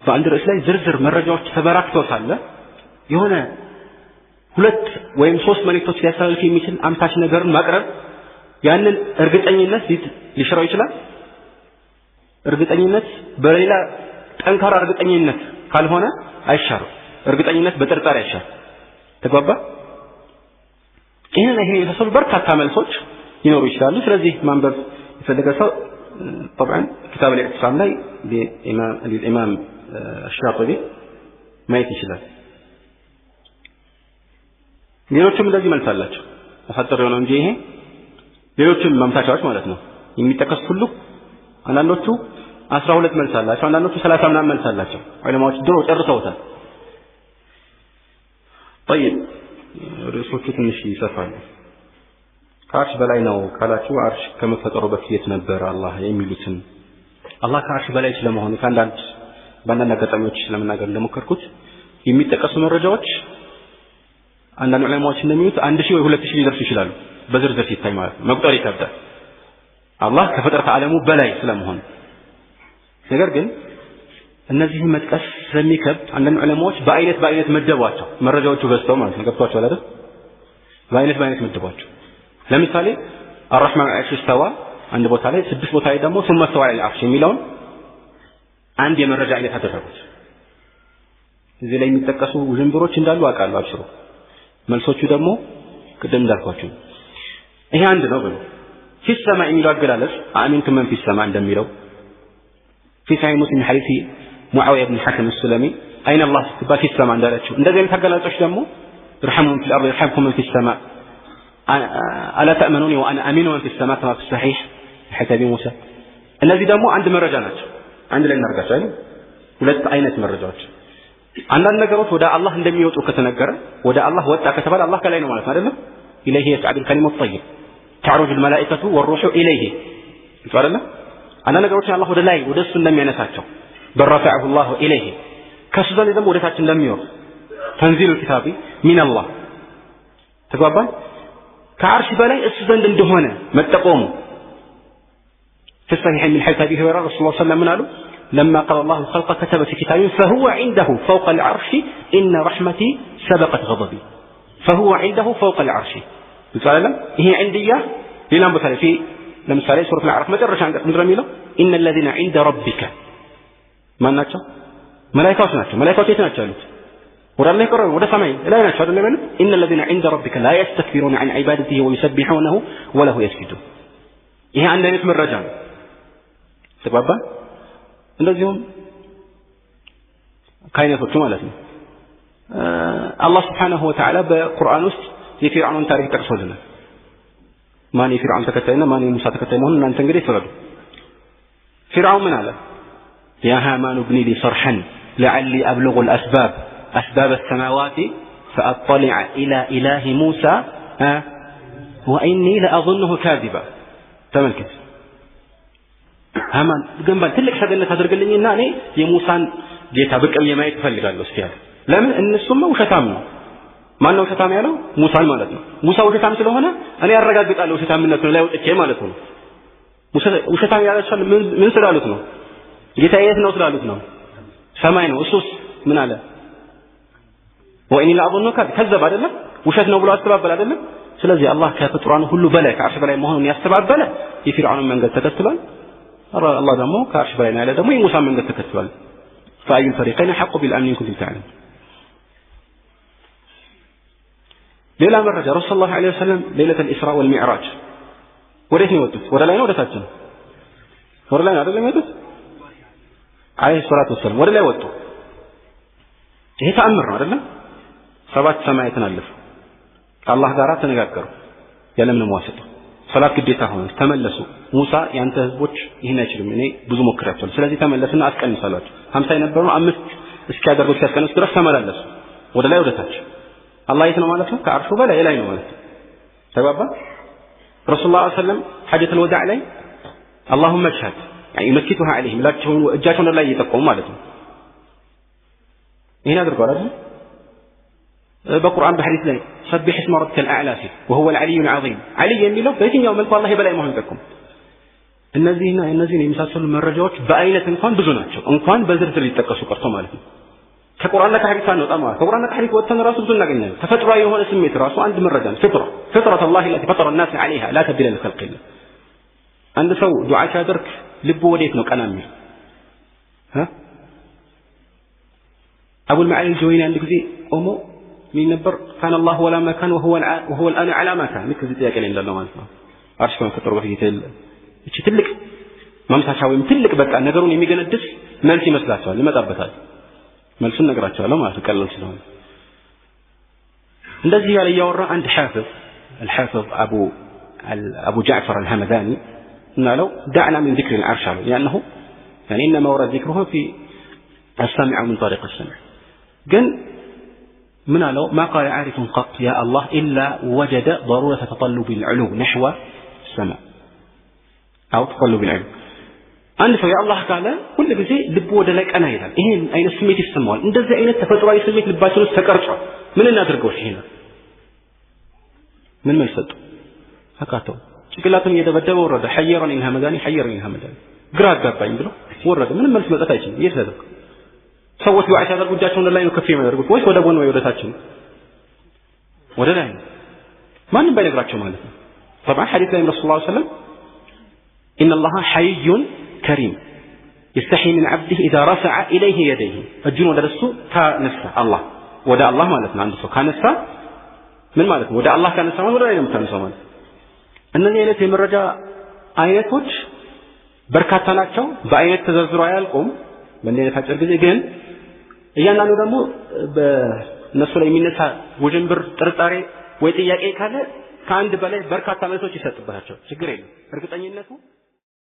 በአንድ ርዕስ ላይ ዝርዝር መረጃዎች ተበራክተው ሳለ የሆነ ሁለት ወይም ሶስት መልእክቶች ሊያስተላልፍ የሚችል አምታች ነገርን ማቅረብ ያንን እርግጠኝነት ሊሽረው ይችላል። እርግጠኝነት በሌላ ጠንካራ እርግጠኝነት ካልሆነ አይሻርም። እርግጠኝነት በጥርጣሬ አይሻል። ተግባባ? ይሄን የመሳሰሉ በርካታ መልሶች ይኖሩ ይችላሉ። ስለዚህ ማንበብ የፈለገ ሰው طبعا كتاب الاعتصام ላይ الامام الشاطبي ማየት ይችላል። ሌሎችም እንደዚህ መልስ አላቸው። ተፈጠረ ነው እንጂ ይሄ ሌሎችም ማምታቻዎች ማለት ነው የሚጠቀሱ ሁሉ አንዳንዶቹ 12 መልስ አላቸው፣ አንዳንዶቹ 30 ምናምን መልስ አላቸው። ዑለማዎች ድሮ ጨርሰውታል። طيب ርዕሶቹ ትንሽ ይሰፋሉ። ከአርሽ በላይ ነው ካላችሁ አርሽ ከመፈጠሩ በፊት ነበር አላህ የሚሉትን አላህ ከአርሽ በላይ ስለመሆኑ በአንዳንድ አጋጣሚዎች ለመናገር እንደሞከርኩት የሚጠቀሱ መረጃዎች አንዳንድ ዑለማዎች እንደሚሉት 1000 ወይ 2000 ሊደርሱ ይችላሉ። በዝርዝር ሲታይ ማለት ነው መቁጠር ይከብዳል አላህ ከፍጥረት ዓለሙ በላይ ስለመሆኑ። ነገር ግን እነዚህን መጥቀስ ስለሚከብድ አንዳንድ ዑለማዎች በአይነት መደቧቸው መረጃዎቹ በዝተው ማለት ነው። ገብቷቸዋል አይደል? በአይነት መደቧቸው። ለምሳሌ الرحمن على العرش استوى አንድ ቦታ ላይ 6 ቦታ ላይ ደግሞ ثم استوى على العرش የሚለውን አንድ የመረጃ አይነት አደረጉት። እዚህ ላይ የሚጠቀሱ ውዥንብሮች እንዳሉ አውቃለሁ። አብሽሩ መልሶቹ ደግሞ ቅድም እንዳልኳችሁ ይሄ አንድ ነው ብሎ في السماء የሚለው አገላለጽ አሚንቱም መን في السماء እንደሚለው في صحيح مسلم حديث معاوية بن الحكم السلمي أين الله في السماء እንዳላችሁ እንደዚህ አይነት አገላለጾች ደግሞ ارحموا في الأرض يرحمكم من في السماء ألا تأمنوني وأنا أمين من في السماء كما في الصحيح حتى موسى እነዚህ ደግሞ አንድ መረጃ ናቸው። አንድ ላይ እናርጋቸው አይደል? ሁለት አይነት መረጃዎች አንዳንድ ነገሮች ወደ አላህ እንደሚወጡ ከተነገረ ወደ አላህ ወጣ ከተባለ አላህ ከላይ ነው ማለት አይደለም። إليه يصعد الكلم الطيب تعرج الملائكة والروح إليه ይባላል። አንዳንድ ነገሮች አላህ ወደ ላይ ወደ እሱ እንደሚያነሳቸው برفعه الله إليه ከሱ ዘንድ ደግሞ ወደ ታች እንደሚወርድ تنزيل الكتاب من الله ተግባባን። ከአርሽ በላይ እሱ ዘንድ እንደሆነ መጠቆሙ في الصحيح من حديث أبي هريرة رسول الله صلى الله عليه وسلم قال لما قال الله الخلق كتب في كتابه فهو عنده فوق العرش إن رحمتي سبقت غضبي فهو عنده فوق العرش قال لهم هي عندية لنا مثلا في لمثال سورة الأعراف ما جرش عندك من رميله إن الذين عند ربك ما ناتشو ملائكة يتناتشو ورا الله يقرر وده سمعي لا ينشهد لمن إن الذين عند ربك لا يستكبرون عن عبادته ويسبحونه وله يسجدون ይሄ አንድ አይነት መረጃ ነው። ተግባባ። እንደዚሁም ካይነቶቹ ማለት ነው አላህ Subhanahu Wa Ta'ala በቁርአን ውስጥ የፊርዓውን ታሪክ ጠቅሶልናል። ማን የፊርዓውን ተከታይና ማን የሙሳ ተከታይ መሆኑን እናንተ እንግዲህ ተረዱ። ፊርዓውን ምን አለ? يا هامان ابن لي صرحا لعلي أبلغ أسباب السماوات فأطلع إلى إله موسى وإني لأظنه كاذبا ተመልከት ሃማን ገንባል ትልቅ ሸገነት አድርገልኝና እኔ የሙሳን ጌታ በቀኝ የማየት ፈልጋለሁ እስኪ ያለ ለምን እነሱም ውሸታም ነው። ማን ነው ውሸታም ያለው? ሙሳን ማለት ነው። ሙሳ ውሸታም ስለሆነ እኔ ያረጋግጣለሁ ውሸታምነቱን ላይ ወጥቼ ማለት ነው። ሙሳ ውሸታም ያላቸው ምን ስላሉት ነው? ጌታ የት ነው ስላሉት ነው? ሰማይ ነው። እሱስ ምን አለ? ወኢኒ ለአظنك ከዘብ አይደለም ውሸት ነው ብሎ አስተባበለ አይደለም። ስለዚህ አላህ ከፍጥሯን ሁሉ በላይ ከአርሽ በላይ መሆኑን ያስተባበለ የፊርዓውን መንገድ ተከትሏል። አላህ ደግሞ ከአርሽ በላይ ያለ ደግሞ የሙሳን መንገድ ተከትሏል። فأي الفريقين حق بالأمن إن كنتم تعلمون ሌላ መረጃ ረሱል ሰለላሁ ዐለይሂ ወሰለም ሌሊተ الإسراء والمعراج ወዴት ነው የወጡት? ወደ ላይ ነው ወደ ታች ነው? ወደ ላይ አይደለም የወጡት አለይሂ ሰላቱ ወሰለም ወደ ላይ ወጡ። ይሄ ተአምር ነው አይደለም? 7 ሰማያትን አለፉ። ከአላህ ጋር ተነጋገሩ ያለምንም ዋስጥ ሰላት ግዴታ ሆነ። ተመለሱ። ሙሳ ያንተ ህዝቦች ይሄን አይችሉም እኔ ብዙ ሞክራቸዋለሁ ስለዚህ ተመለሱና አስቀንሳላችሁ 50 የነበሩ 5 እስኪያደርጉ እስኪያስቀንሱ ድረስ ተመላለሱ ወደ ላይ ወደ ታች። አላህ የት ነው ማለት ነው? ከአርሹ በላይ ላይ ነው ማለት ነው። ተግባባ። ረሱላህ ሰለላሁ ዐለይሂ ወሰለም ሐጀቱል ወዳዕ ላይ اللهم اشهد يعني يمسكها عليهم እጃቸውን ላይ እየጠቆሙ ማለት ነው። ይሄን አድርገው አይደል? በቁርአን በሐዲስ ላይ ሰብህ اسم ربك الاعلى وهو العلي العظيم علي የሚለው በየትኛው መልኩ አላህ በላይ መሆኑን ጠቁም። እነዚህና የመሳሰሉ መረጃዎች በአይነት እንኳን ብዙ ናቸው። እንኳን በዝርዝር ሊጠቀሱ ቀርቶ ማለት ነው። ከቁርአንና ከሐዲስ አንወጣ ማለት ከቁርአንና ከሐዲስ ወጥተን ራሱ ብዙ እናገኛለን። ተፈጥሯዊ የሆነ ስሜት ራሱ አንድ መረጃ ነው። ፍጥረት الله التي فطر الناس عليها لا تبديل لخلق الله። አንድ ሰው ዱዓ ሲያደርግ ልቡ ወዴት ነው ቀና የሚል? አቡል መዓሊ አልጁወይኒ አንድ ጊዜ ቆሞ ምን ነበር ካን አላህ ወላ መካን وهو الان على مكان ልክ እዚህ ጥያቄ ላይ እንዳለው ማለት ነው አርሽ ከመፈጠሩ በፊት እቺ ትልቅ ማምሳቻ ወይም ትልቅ በቃ ነገሩን የሚገነድስ መልስ ይመስላችኋል ይመጣበታል መልሱን ነግራቸዋለሁ ማለት ነው ቀላል ስለሆነ እንደዚህ ያለ ያወራ አንድ حافظ الحافظ ابو جعفر الهمداني قالوا دعنا من ذكر العرش لانه يعني انما ورد ذكره في السمع من طريق السمع قال من قالوا ما قال عارف قط يا الله الا وجد ضروره تطلب العلو نحو السماء او تطلب العلو አንድ ሰው ያላህ ካለ ሁሉ ጊዜ ልቡ ወደ ላይ ቀና ይላል ይሄን አይነት ስሜት ይሰማዋል እንደዚህ አይነት ተፈጥሯዊ ስሜት ልባችን ውስጥ ተቀርጿል ምን እናድርገው ይሄን ምን መልሰጡ አካተው ጭቅላቱን እየደበደበ ወረደ حيرني الهمداني ግራ አጋባኝ ብሎ ወረደ ምንም መልስ መስጠት አይችልም እየተደረገ ሰዎች ዱዓ ሲያደርጉ እጃቸውን ላይ ነው ከፍ የሚያደርጉት ወይስ ወደ ጎን ወይ ወደ ታች ነው ወደ ላይ ማንም ባይነግራቸው ማለት ነው طبعا حديث النبي صلى الله عليه وسلم ان الله حي كريم يستحي من عبده اذا رفع اليه يديه እጁን ወደ እሱ ካነሳ አላህ ወደ አላህ ማለት ነው አንድ ሰው ካነሳ ምን ማለት ነው ወደ አላህ ካነሳ ወደ ላይ ነው የምታነሳው ማለት እነዚህ አይነት የመረጃ አይነቶች በርካታ ናቸው በአይነት ተዘርዝረው አያልቁም በእንደዚህ አጭር ጊዜ ግን እያንዳንዱ ደግሞ በእነሱ ላይ የሚነሳ ውዥንብር ጥርጣሬ ወይ ጥያቄ ካለ ከአንድ በላይ በርካታ መልሶች ይሰጥባቸው ችግር የለም እርግጠኝነቱ